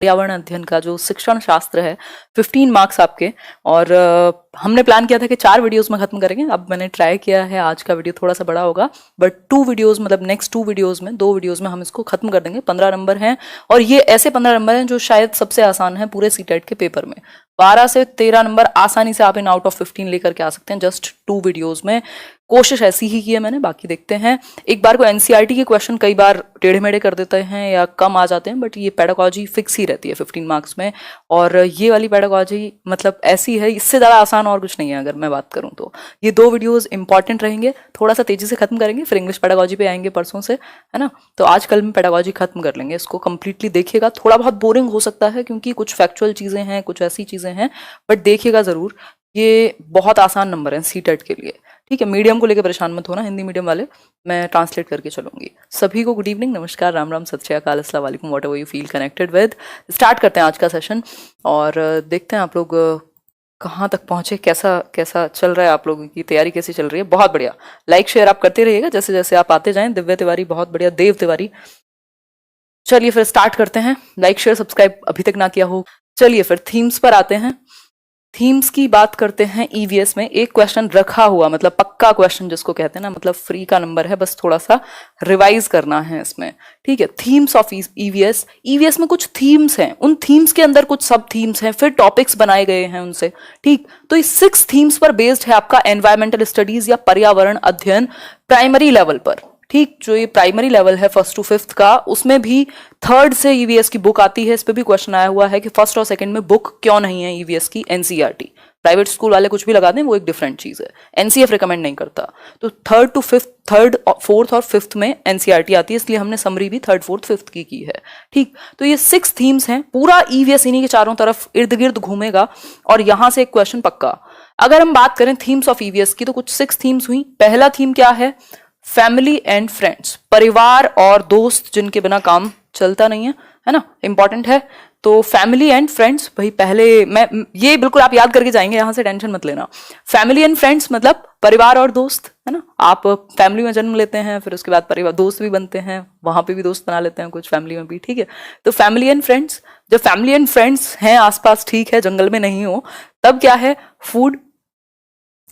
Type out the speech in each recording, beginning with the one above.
पर्यावरण अध्ययन का जो शिक्षण शास्त्र है 15 मार्क्स आपके। और हमने प्लान किया था कि 4 वीडियोस में खत्म करेंगे। अब मैंने ट्राई किया है, आज का वीडियो थोड़ा सा बड़ा होगा, बट 2 वीडियोस मतलब नेक्स्ट 2 वीडियोस में 2 वीडियोस में हम इसको खत्म कर देंगे। 15 नंबर हैं और ये ऐसे 15 नंबर हैं जो शायद सबसे आसान है पूरे सीटेट के पेपर में। 12 से 13 नंबर आसानी से आप इन आउट ऑफ 15 लेकर के आ सकते हैं जस्ट 2 वीडियोस में। कोशिश ऐसी ही की है मैंने, बाकी देखते हैं। एक बार को एनसीईआरटी के क्वेश्चन कई बार टेढ़े मेढ़े कर देते हैं या कम आ जाते हैं, बट ये पेडागॉजी फिक्स ही रहती है 15 मार्क्स में। और ये वाली पेडागॉजी मतलब ऐसी है, इससे ज़्यादा आसान और कुछ नहीं है अगर मैं बात करूँ तो। ये 2 वीडियोस इंपॉर्टेंट रहेंगे, थोड़ा सा तेजी से खत्म करेंगे, फिर इंग्लिश पेडागॉजी पे आएंगे परसों से, है ना। तो आज कल में पेडागॉजी खत्म कर लेंगे, इसको कंप्लीटली देखिएगा। थोड़ा बहुत बोरिंग हो सकता है क्योंकि कुछ फैक्चुअल चीज़ें हैं, कुछ ऐसी चीज़ें हैं, बट देखिएगा ज़रूर। ये बहुत आसान नंबर है सीटेट के लिए, ठीक है। मीडियम को लेकर परेशान मत होना, हिंदी मीडियम वाले मैं ट्रांसलेट करके चलूंगी। सभी को गुड इवनिंग, नमस्कार, राम राम, सत श्री अकाल, अस्सलाम वालेकुम, what ever you feel connected with. Start करते हैं आज का सेशन और देखते हैं आप लोग कहाँ तक पहुंचे, कैसा कैसा चल रहा है, आप लोगों की तैयारी कैसी चल रही है। बहुत बढ़िया, लाइक शेयर आप करते रहिएगा जैसे जैसे आप आते जाएं। दिव्य तिवारी बहुत बढ़िया, देव तिवारी। चलिए फिर स्टार्ट करते हैं। लाइक शेयर सब्सक्राइब अभी तक ना किया हो। चलिए फिर थीम्स पर आते हैं। थीम्स की बात करते हैं। ईवीएस में एक क्वेश्चन रखा हुआ, मतलब पक्का क्वेश्चन जिसको कहते हैं ना, मतलब फ्री का नंबर है, बस थोड़ा सा रिवाइज करना है इसमें, ठीक है। Themes of EVS. ईवीएस में कुछ थीम्स हैं, उन थीम्स के अंदर कुछ सब थीम्स हैं, फिर टॉपिक्स बनाए गए हैं उनसे, ठीक। तो इस 6 थीम्स पर बेस्ड है आपका एनवायरमेंटल स्टडीज या पर्यावरण अध्ययन प्राइमरी लेवल पर, ठीक। जो ये प्राइमरी लेवल है 1st to 5th का, उसमें भी 3rd से ईवीएस की बुक आती है। इस पे भी क्वेश्चन आया हुआ है कि 1st और 2nd में बुक क्यों नहीं है ईवीएस की एनसीईआरटी। प्राइवेट स्कूल वाले कुछ भी लगा दें, वो एक डिफरेंट चीज है, एनसीएफ रिकमेंड नहीं करता। तो 3rd to 5th, 3rd, 4th और 5th में एनसीईआरटी आती है, इसलिए हमने समरी भी 3rd, 4th, 5th की है, ठीक। तो ये 6 थीम्स हैं, पूरा ईवीएस इन्हीं के चारों तरफ इर्द गिर्द घूमेगा और यहां से एक क्वेश्चन पक्का। अगर हम बात करें थीम्स ऑफ ईवीएस की तो कुछ 6 थीम्स हुई। पहला थीम क्या है? फैमिली एंड फ्रेंड्स, परिवार और दोस्त जिनके बिना काम चलता नहीं है ना, इंपॉर्टेंट है। तो फैमिली एंड फ्रेंड्स, भाई पहले मैं ये बिल्कुल आप याद करके जाएंगे, यहां से टेंशन मत लेना। फैमिली एंड फ्रेंड्स मतलब परिवार और दोस्त, है ना। आप फैमिली में जन्म लेते हैं, फिर उसके बाद परिवार दोस्त भी बनते हैं, वहां पे भी दोस्त बना लेते हैं कुछ फैमिली में भी, ठीक है। तो फैमिली एंड फ्रेंड्स, जब फैमिली एंड फ्रेंड्स हैं आसपास, ठीक है, जंगल में नहीं हो, तब क्या है? फूड,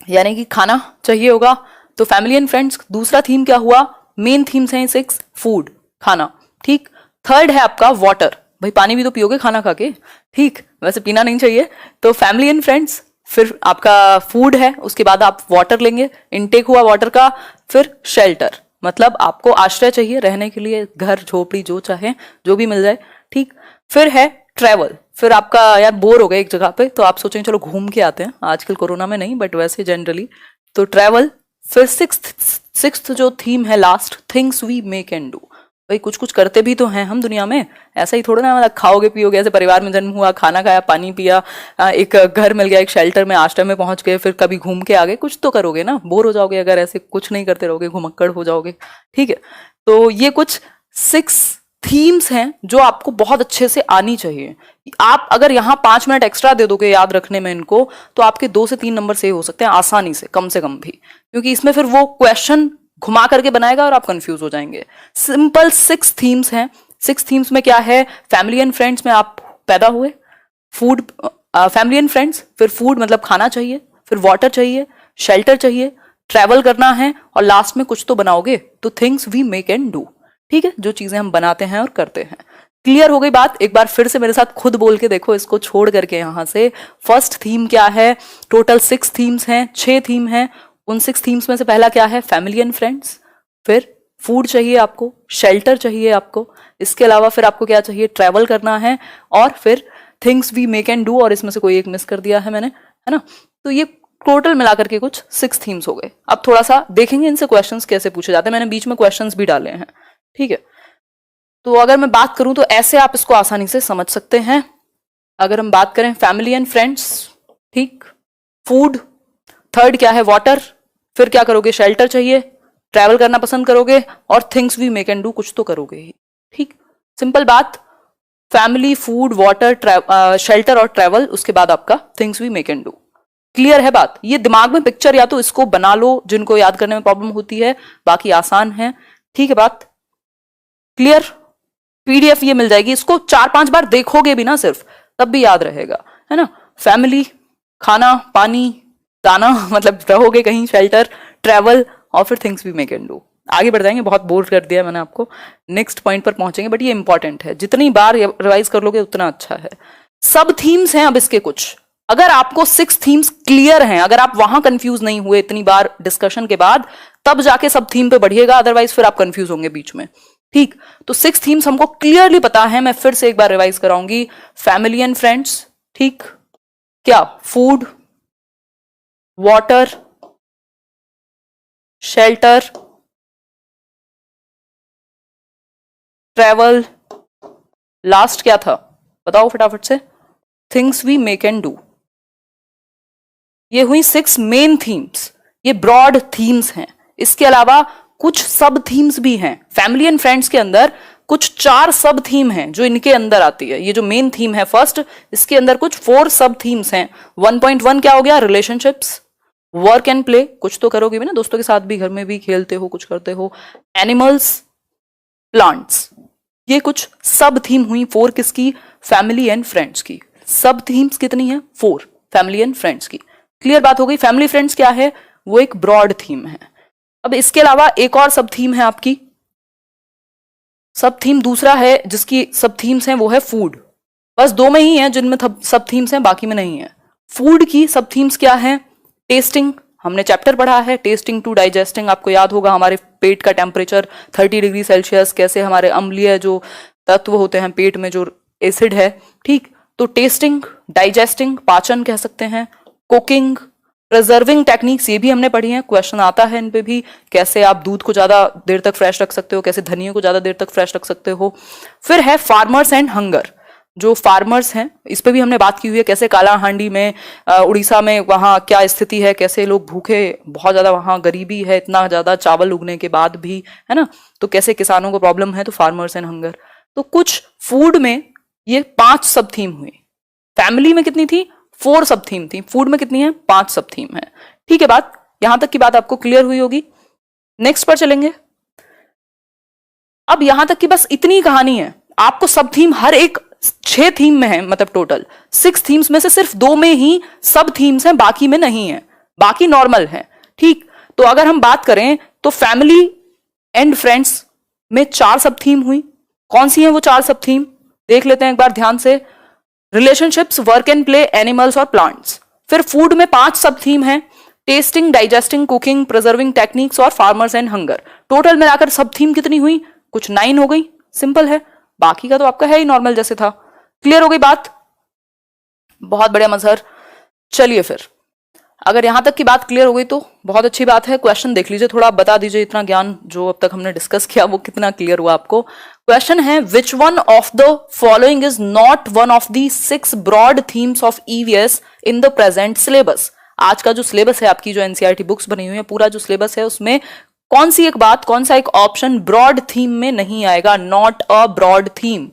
यानी कि खाना चाहिए होगा। तो फैमिली एंड फ्रेंड्स दूसरा थीम क्या हुआ? मेन थीम्स हैं 6, फूड, खाना, ठीक। 3rd है आपका वाटर, भाई पानी भी तो पियोगे खाना खा के, ठीक, वैसे पीना नहीं चाहिए। तो फैमिली एंड फ्रेंड्स, फिर आपका फूड है, उसके बाद आप वाटर लेंगे, इनटेक हुआ वाटर का। फिर शेल्टर, मतलब आपको आश्रय चाहिए रहने के लिए, घर झोपड़ी जो चाहे जो भी मिल जाए, ठीक। फिर है ट्रैवल, फिर आपका यार बोर हो गए एक जगह पे तो आप सोचेंगे चलो घूम के आते हैं, आजकल कोरोना में नहीं बट वैसे जनरली, तो ट्रैवल। फिर सिक्स्थ जो थीम है last, things we make and do, भाई कुछ कुछ करते भी तो हैं हम दुनिया में, ऐसा ही थोड़ा ना मतलब खाओगे पियोगे। ऐसे परिवार में जन्म हुआ, खाना खाया, पानी पिया, एक घर मिल गया, एक शेल्टर में, आश्रम में पहुंच गए, फिर कभी घूम के आ गए, कुछ तो करोगे ना। बोर हो जाओगे अगर ऐसे कुछ नहीं करते रहोगे, घुमक्कड़ हो जाओगे, ठीक है। तो ये कुछ 6 थीम्स हैं जो आपको बहुत अच्छे से आनी चाहिए। आप अगर यहाँ 5 मिनट एक्स्ट्रा दे दोगे याद रखने में इनको, तो आपके 2 से 3 नंबर सही हो सकते हैं आसानी से, कम से कम भी, क्योंकि इसमें फिर वो क्वेश्चन घुमा करके बनाएगा और आप कंफ्यूज हो जाएंगे। सिंपल 6 थीम्स हैं। 6 थीम्स में क्या है? फैमिली एंड फ्रेंड्स में आप पैदा हुए, फूड, फैमिली एंड फ्रेंड्स, फिर फूड मतलब खाना चाहिए, फिर वाटर चाहिए, शेल्टर चाहिए, ट्रैवल करना है, और लास्ट में कुछ तो बनाओगे, तो things we make and do, ठीक है, जो चीजें हम बनाते हैं और करते हैं। क्लियर हो गई बात? एक बार फिर से मेरे साथ खुद बोल के देखो इसको छोड़ करके। यहां से फर्स्ट थीम क्या है? टोटल 6 थीम्स हैं, 6 थीम हैं। उन 6 थीम्स में से पहला क्या है? Family and friends. फिर फूड चाहिए आपको, शेल्टर चाहिए आपको, इसके अलावा फिर आपको क्या चाहिए? ट्रैवल करना है, और फिर things we make and do, और इसमें से कोई एक मिस कर दिया है मैंने, है ना। तो ये टोटल मिलाकर के कुछ 6 थीम्स हो गए। अब थोड़ा सा देखेंगे इनसे क्वेश्चंस कैसे पूछे जाते हैं, मैंने बीच में क्वेश्चंस भी डाले हैं, ठीक है। तो अगर मैं बात करूं तो ऐसे आप इसको आसानी से समझ सकते हैं। अगर हम बात करें फैमिली एंड फ्रेंड्स, ठीक, फूड, 3rd क्या है? वाटर, फिर क्या करोगे? शेल्टर चाहिए, ट्रैवल करना पसंद करोगे, और things we make and do, कुछ तो करोगे ही, ठीक। सिंपल बात, फैमिली, फूड, वाटर, शेल्टर और ट्रैवल, उसके बाद आपका things we make and do. Clear है बात? ये दिमाग में पिक्चर या तो इसको बना लो जिनको याद करने में प्रॉब्लम होती है, बाकी आसान है, ठीक है बात? क्लियर? PDF ये मिल जाएगी, इसको 4-5 बार देखोगे भी ना सिर्फ, तब भी याद रहेगा, है ना। फैमिली, खाना, पानी, दाना मतलब रहोगे कहीं, शेल्टर, ट्रैवल, और फिर things we may can do. आगे बढ़ जाएंगे, बहुत बोर कर दिया मैंने आपको, नेक्स्ट पॉइंट पर पहुंचेंगे, बट ये इंपॉर्टेंट है, जितनी बार रिवाइज कर लोगे उतना अच्छा है। सब थीम्स हैं अब इसके कुछ, अगर आपको 6 थीम्स क्लियर हैं, अगर आप वहां कंफ्यूज नहीं हुए इतनी बार डिस्कशन के बाद, तब जाके सब थीम पे बढ़िएगा, अदरवाइज फिर आप कंफ्यूज होंगे बीच में, ठीक। तो 6 थीम्स हमको क्लियरली पता है, मैं फिर से एक बार रिवाइज कराऊंगी। फैमिली एंड फ्रेंड्स, ठीक, क्या, food, water, shelter, travel, last क्या था बताओ फटाफट से, things we may can do. ये हुई 6 मेन थीम्स, ये ब्रॉड थीम्स हैं। इसके अलावा कुछ सब थीम्स भी हैं। फैमिली एंड फ्रेंड्स के अंदर कुछ 4 सब थीम हैं जो इनके अंदर आती है। ये जो मेन थीम है फर्स्ट, इसके अंदर कुछ 4 सब थीम्स हैं। 1.1 क्या हो गया, रिलेशनशिप्स, वर्क एंड प्ले, कुछ तो करोगे भी ना, दोस्तों के साथ भी, घर में भी खेलते हो, कुछ करते हो, एनिमल्स, प्लांट्स, ये कुछ सब थीम हुई 4 किसकी, फैमिली एंड फ्रेंड्स की। सब थीम्स कितनी है, 4, फैमिली एंड फ्रेंड्स की। क्लियर बात हो गई। फैमिली फ्रेंड्स क्या है, वो एक ब्रॉड थीम है। अब इसके अलावा एक और सब थीम है आपकी, सब थीम दूसरा है जिसकी सब थीम्स हैं, वो है फूड। बस 2 में ही है जिनमें सब थीम्स हैं, बाकी में नहीं है। फूड की सब थीम्स क्या है, टेस्टिंग, हमने चैप्टर पढ़ा है टेस्टिंग टू डाइजेस्टिंग, आपको याद होगा, हमारे पेट का टेम्परेचर 30 डिग्री सेल्सियस, कैसे हमारे अम्लीय जो तत्व होते हैं पेट में, जो एसिड है, ठीक। तो टेस्टिंग, डाइजेस्टिंग, पाचन कह सकते हैं, कुकिंग, प्रिजर्विंग टेक्निक्स, ये भी हमने पढ़ी हैं, क्वेश्चन आता है इन पे भी, कैसे आप दूध को ज्यादा देर तक फ्रेश रख सकते हो, कैसे धनिया को ज्यादा देर तक फ्रेश रख सकते हो। फिर है फार्मर्स एंड हंगर, जो फार्मर्स हैं इस पे भी हमने बात की हुई है, कैसे काला हांडी में, उड़ीसा में, वहाँ क्या स्थिति है, कैसे लोग भूखे, बहुत ज्यादा वहाँ गरीबी है, इतना ज्यादा चावल उगने के बाद भी, है ना, तो कैसे किसानों को प्रॉब्लम है, तो फार्मर्स एंड हंगर। तो कुछ फूड में ये 5 सब थीम हुई। फैमिली में कितनी थी, 4 सब थीम थी, फूड में कितनी है, 5 सब थीम है। ठीक है, बात यहां तक की बात आपको क्लियर हुई होगी। नेक्स्ट पर चलेंगे। अब यहां तक की बस इतनी कहानी है, आपको सब थीम हर एक 6 थीम में है, मतलब टोटल 6 थीम्स में से सिर्फ 2 में ही सब थीम्स हैं, बाकी में नहीं है, बाकी नॉर्मल है, ठीक। तो अगर हम बात करें तो फैमिली एंड फ्रेंड्स में 4 सब थीम हुई। कौन सी है वो 4 सब थीम, देख लेते हैं एक बार ध्यान से। Relationships, work and play, animals और प्लांट्स। फिर फूड में 5 सब थीम है, testing, digesting, cooking, preserving techniques और फार्मर्स एंड हंगर। टोटल मिलाकर सब थीम कितनी हुई, कुछ 9 हो गई, सिंपल है। बाकी का तो आपका है ही नॉर्मल जैसे था। क्लियर हो गई बात, बहुत बढ़िया मजहर। चलिए फिर, अगर यहां तक की बात क्लियर हो गई तो बहुत अच्छी बात है। क्वेश्चन देख लीजिए, थोड़ा बता दीजिए इतना ज्ञान जो अब तक हमने डिस्कस किया वो कितना क्लियर हुआ आपको। क्वेश्चन है, which one of the following is not one of the 6 broad themes of EVS in the present syllabus. आज का जो सिलेबस है, आपकी जो एनसीईआरटी बुक्स बनी हुई है, पूरा जो सिलेबस है, उसमें कौन सी एक बात, कौन सा एक ऑप्शन ब्रॉड थीम में नहीं आएगा, not a broad theme.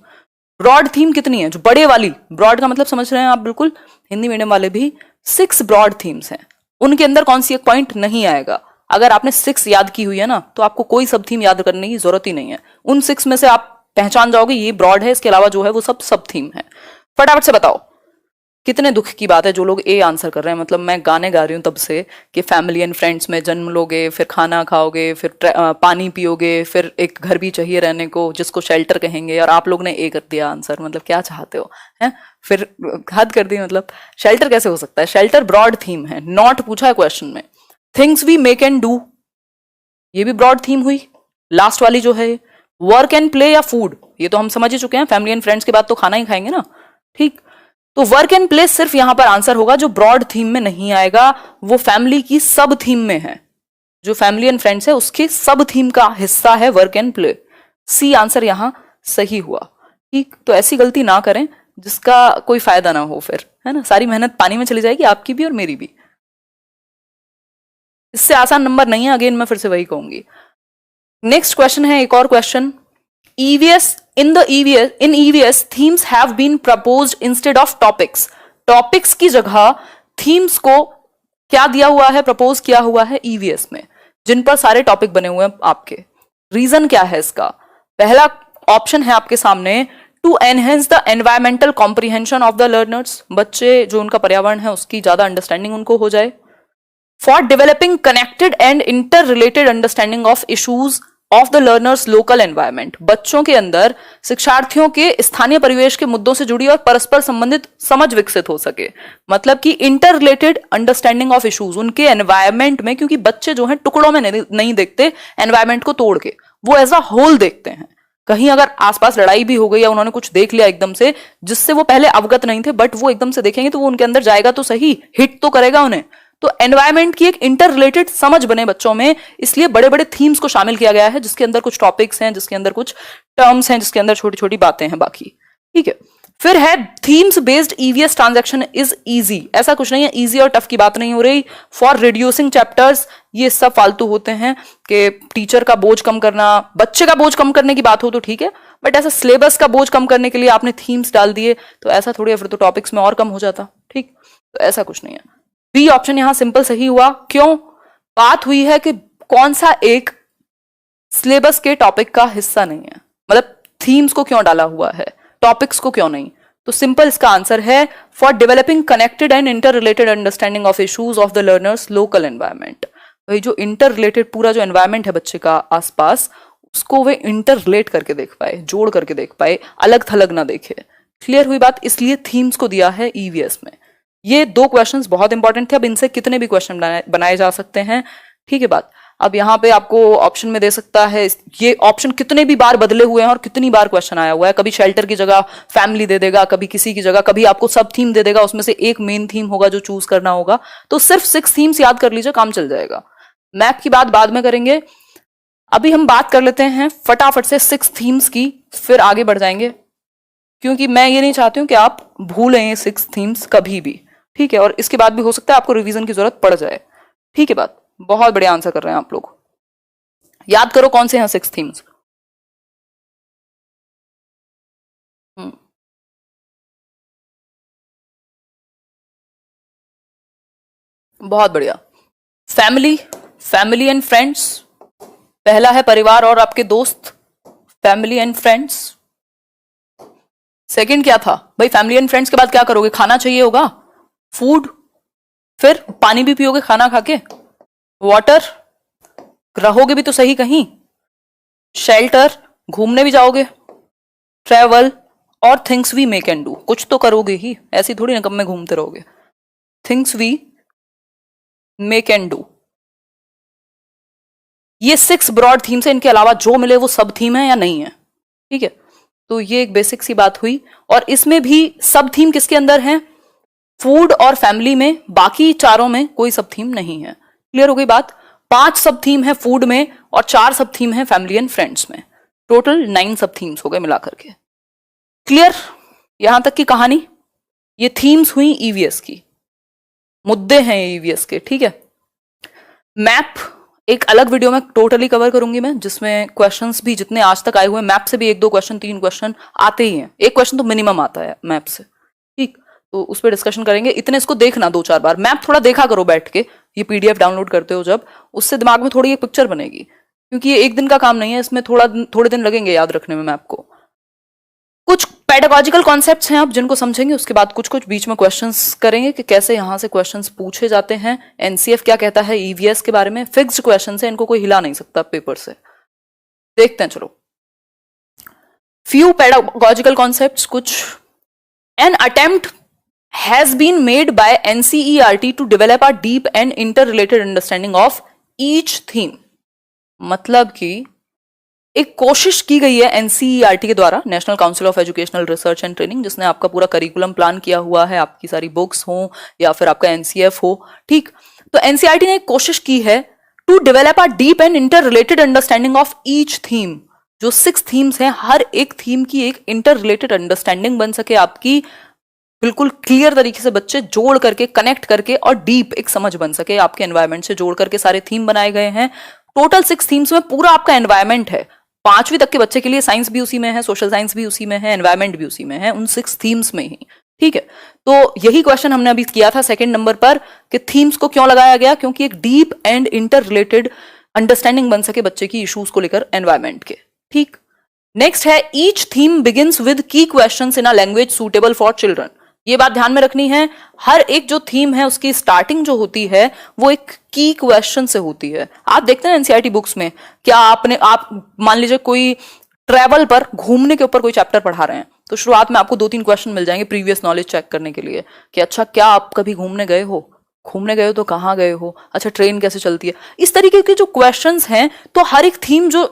Broad theme कितनी है, जो बड़े वाली, ब्रॉड का मतलब समझ रहे हैं आप बिल्कुल, हिंदी मीडियम वाले भी, 6 ब्रॉड थीम्स हैं, उनके अंदर कौन सी एक पॉइंट नहीं आएगा। अगर आपने 6 याद की हुई है ना, तो आपको कोई सब थीम याद करने की जरूरत ही नहीं है। उन 6 में से आप पहचान जाओगे ये ब्रॉड है, इसके अलावा जो है वो सब थीम है। फटाफट से बताओ, कितने दुख की बात है जो लोग ए आंसर कर रहे हैं। मतलब मैं गाने गा रही हूं तब से कि फैमिली एंड फ्रेंड्स में जन्म लोगे, फिर खाना खाओगे, फिर पानी पियोगे, फिर एक घर भी चाहिए रहने को जिसको शेल्टर कहेंगे, और आप लोग ने ए कर दिया आंसर। मतलब क्या चाहते हो, हैं? फिर हद कर दी, मतलब शेल्टर कैसे हो सकता है, शेल्टर ब्रॉड थीम है, नॉट पूछा है क्वेश्चन में। Things we may can do, ये भी ब्रॉड थीम हुई। लास्ट वाली जो है वर्क एंड प्ले या फूड, ये तो हम समझ ही चुके हैं, फैमिली एंड फ्रेंड्स के बाद तो खाना ही खाएंगे ना, ठीक। तो वर्क एंड प्ले सिर्फ यहां पर आंसर होगा, जो ब्रॉड थीम में नहीं आएगा वो फैमिली की सब थीम में है। जो फैमिली एंड फ्रेंड्स है उसकी सब थीम का हिस्सा है work and play. C answer यहां सही हुआ, ठीक। तो ऐसी गलती ना करें जिसका कोई फायदा ना हो, फिर है ना, सारी मेहनत पानी में चली जाएगी, आपकी भी और मेरी भी। इससे आसान नंबर नहीं है, अगेन मैं फिर से वही कहूंगी। नेक्स्ट क्वेश्चन है, एक और question. in EVS themes have been proposed instead of topics। Topics की जगह थीम्स को क्या दिया हुआ है, प्रपोज किया हुआ है ईवीएस में, जिन पर सारे टॉपिक बने हुए हैं आपके। रीजन क्या है इसका? पहला ऑप्शन है आपके सामने, to enhance the environmental comprehension of the learners, बच्चे जो उनका पर्यावरण है उसकी ज्यादा अंडरस्टैंडिंग उनको हो जाए। For developing connected and inter related understanding of issues of the learners local environment, बच्चों के अंदर शिक्षार्थियों के स्थानीय परिवेश के मुद्दों से जुड़ी और परस्पर संबंधित समझ विकसित हो सके। मतलब कि inter related understanding of issues उनके एनवायरमेंट में, क्योंकि बच्चे जो हैं टुकड़ों में नहीं देखते एनवायरमेंट को तोड़ के, वो एज अ होल देखते हैं। कहीं अगर आसपास लड़ाई भी हो गई या उन्होंने कुछ देख लिया एकदम से जिससे वो पहले अवगत नहीं थे, बट वो एकदम से देखेंगे तो वो उनके अंदर जाएगा तो सही, हिट तो करेगा उन्हें। तो एनवायरमेंट की एक इंटर रिलेटेड समझ बने बच्चों में, इसलिए बड़े बड़े थीम्स को शामिल किया गया है, जिसके अंदर कुछ टॉपिक्स हैं, जिसके अंदर कुछ टर्म्स हैं, जिसके अंदर छोटी छोटी बातें हैं बाकी। ठीक है, फिर है themes based EVS transaction is easy. ऐसा कुछ नहीं है, इजी और टफ की बात नहीं हो रही। फॉर रिड्यूसिंग चैप्टर्स, ये सब फालतू होते हैं कि टीचर का बोझ कम करना, बच्चे का बोझ कम करने की बात हो तो ठीक है, बट ऐसा सिलेबस का बोझ कम करने के लिए आपने थीम्स डाल दिए तो ऐसा थोड़ी है, फिर तो टॉपिक्स में और कम हो जाता। ठीक, तो ऐसा कुछ नहीं है। बी ऑप्शन यहां सिंपल सही हुआ। क्यों? बात हुई है कि कौन सा एक सिलेबस के टॉपिक का हिस्सा नहीं है, मतलब थीम्स को क्यों डाला हुआ है, टॉपिक्स को क्यों नहीं। तो सिंपल इसका आंसर है for developing connected and inter related understanding of issues of the learners local environment. वही जो इंटर रिलेटेड पूरा जो एनवायरमेंट है बच्चे का आसपास, उसको वे इंटर रिलेट करके देख पाए, जोड़ करके देख पाए, अलग थलग ना देखे। क्लियर हुई बात? इसलिए थीम्स को दिया है ईवीएस में। ये दो क्वेश्चंस बहुत इंपॉर्टेंट थे, अब इनसे कितने भी क्वेश्चन बनाए जा सकते हैं। ठीक है बात। अब यहाँ पे आपको ऑप्शन में दे सकता है, ये ऑप्शन कितने भी बार बदले हुए हैं और कितनी बार क्वेश्चन आया हुआ है। कभी शेल्टर की जगह फैमिली दे देगा, कभी किसी की जगह, कभी आपको सब थीम दे देगा, उसमें से एक मेन थीम होगा जो चूज करना होगा। तो सिर्फ 6 थीम्स याद कर लीजिए, काम चल जाएगा। मैप की बात बाद में करेंगे, अभी हम बात कर लेते हैं फटाफट से 6 थीम्स की, फिर आगे बढ़ जाएंगे, क्योंकि मैं ये नहीं चाहती हूं कि आप भूलें ये 6 थीम्स कभी भी। ठीक है, और इसके बाद भी हो सकता है आपको रिवीजन की जरूरत पड़ जाए। ठीक है बात, बहुत बढ़िया आंसर कर रहे हैं आप लोग। याद करो कौन से हैं 6 थीम्स। बहुत बढ़िया। फैमिली, फैमिली एंड फ्रेंड्स, पहला है परिवार और आपके दोस्त, फैमिली एंड फ्रेंड्स। सेकंड क्या था भाई? फैमिली एंड फ्रेंड्स के बाद क्या करोगे? खाना चाहिए होगा, फूड, फिर पानी भी पियोगे खाना खा के, वाटर, रहोगे भी तो सही कहीं, शेल्टर, घूमने भी जाओगे, ट्रेवल, और things we may can do, कुछ तो करोगे ही, ऐसी थोड़ी ना कम में घूमते रहोगे। Things we may can do, ये 6 ब्रॉड थीम्स है। इनके अलावा जो मिले वो सब थीम है या नहीं है। ठीक है, तो ये एक बेसिक सी बात हुई। और इसमें भी सब थीम किसके अंदर है? फूड और फैमिली में, बाकी चारों में कोई सब थीम नहीं है। क्लियर हो गई बात? 5 सब थीम है फूड में और 4 सब थीम है फैमिली एंड फ्रेंड्स में, टोटल 9 सब थीम्स हो गए मिलाकर के। क्लियर यहां तक की कहानी? ये थीम्स हुई ईवीएस की, मुद्दे हैं ईवीएस के। ठीक है, मैप एक अलग वीडियो में टोटली कवर करूंगी मैं, जिसमें क्वेश्चंस भी जितने आज तक आए हुए हैं मैप से भी 1-2 क्वेश्चन, 3 क्वेश्चन आते ही हैं, एक क्वेश्चन तो मिनिमम आता है मैप से। ठीक, तो उस पर डिस्कशन करेंगे। इतने इसको देखना 2-4 बार, मैप थोड़ा देखा करो बैठ के, ये पीडीएफ डाउनलोड करते हो जब, उससे दिमाग में थोड़ी एक पिक्चर बनेगी, क्योंकि ये एक दिन का काम नहीं है, इसमें थोड़े दिन लगेंगे याद रखने में मैप को। कुछ पेडागॉजिकल कॉन्सेप्ट्स हैं आप जिनको समझेंगे, उसके बाद कुछ कुछ बीच में क्वेश्चंस करेंगे कि कैसे यहां से क्वेश्चंस पूछे जाते हैं, एनसीएफ क्या कहता है ईवीएस के बारे में। फिक्स्ड क्वेश्चंस है, इनको कोई हिला नहीं सकता पेपर से। देखते हैं चलो। फ्यू पेडागॉजिकल कॉन्सेप्ट्स, कुछ। An attempt has been made by NCERT to develop a deep and inter related understanding of each theme, मतलब कि एक कोशिश की गई है एनसीईआरटी के द्वारा, national council of educational research and training, जिसने आपका पूरा करिकुलम प्लान किया हुआ है, आपकी सारी बुक्स हो या फिर आपका एनसीएफ हो। ठीक, तो एनसीईआरटी ने एक कोशिश की है to develop a deep and inter related understanding of each theme. जो 6 थीम्स हैं, हर एक थीम की एक इंटर रिलेटेड अंडरस्टैंडिंग बन सके आपकी, बिल्कुल क्लियर तरीके से बच्चे जोड़ करके, कनेक्ट करके, और डीप एक समझ बन सके आपके एनवायरमेंट से जोड़ करके सारे थीम बनाए गए हैं। टोटल 6 थीम्स में पूरा आपका एनवायरमेंट है। 5वीं तक के बच्चे के लिए साइंस भी उसी में है, सोशल साइंस भी उसी में है, एनवायरमेंट भी उसी में है, उन 6 थीम्स में ही। ठीक है, तो यही क्वेश्चन हमने अभी किया था सेकंड नंबर पर कि थीम्स को क्यों लगाया गया, क्योंकि एक deep and inter related understanding बन सके बच्चे की इश्यूज को लेकर एनवायरमेंट के। ठीक, नेक्स्ट है ईच थीम बिगिंस विद की questions in a language suitable for children. ये बात ध्यान में रखनी है, हर एक जो थीम है उसकी स्टार्टिंग जो होती है वो एक की क्वेश्चन से होती है। आप देखते हैं एनसीईआरटी बुक्स में, क्या आप मान लीजिए कोई ट्रैवल पर, घूमने के ऊपर कोई चैप्टर पढ़ा रहे हैं, तो शुरुआत में आपको 2-3 क्वेश्चन मिल जाएंगे प्रीवियस नॉलेज चेक करने के लिए कि अच्छा क्या आप कभी घूमने गए हो, घूमने गए हो तो कहाँ गए हो, अच्छा ट्रेन कैसे चलती है। इस तरीके के जो क्वेश्चंस हैं, तो हर एक थीम जो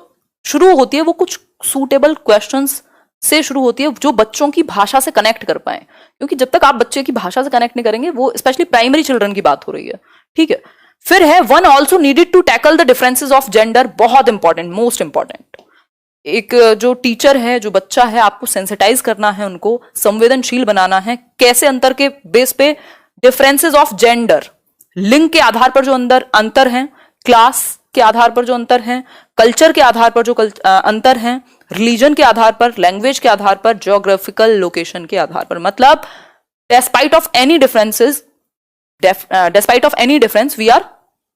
शुरू होती है वो कुछ सूटेबल क्वेश्चंस से शुरू होती है जो बच्चों की भाषा से कनेक्ट कर पाए, क्योंकि जब तक आप बच्चे की भाषा से कनेक्ट नहीं करेंगे, वो स्पेशली प्राइमरी चिल्ड्रन की बात हो रही है, ठीक है। फिर है one also needed to tackle the differences of gender, बहुत इंपॉर्टेंट, मोस्ट इंपॉर्टेंट। एक जो टीचर है, जो बच्चा है, आपको सेंसिटाइज करना है, उनको संवेदनशील बनाना है, कैसे अंतर के बेस पे डिफरेंसेस ऑफ जेंडर, लिंग के आधार पर जो अंतर हैं, क्लास के आधार पर जो अंतर हैं, कल्चर के आधार पर जो अंतर हैं, रिलीजन के आधार पर, लैंग्वेज के आधार पर, ज्योग्राफिकल लोकेशन के आधार पर, मतलब despite of any differences, despite of any difference we are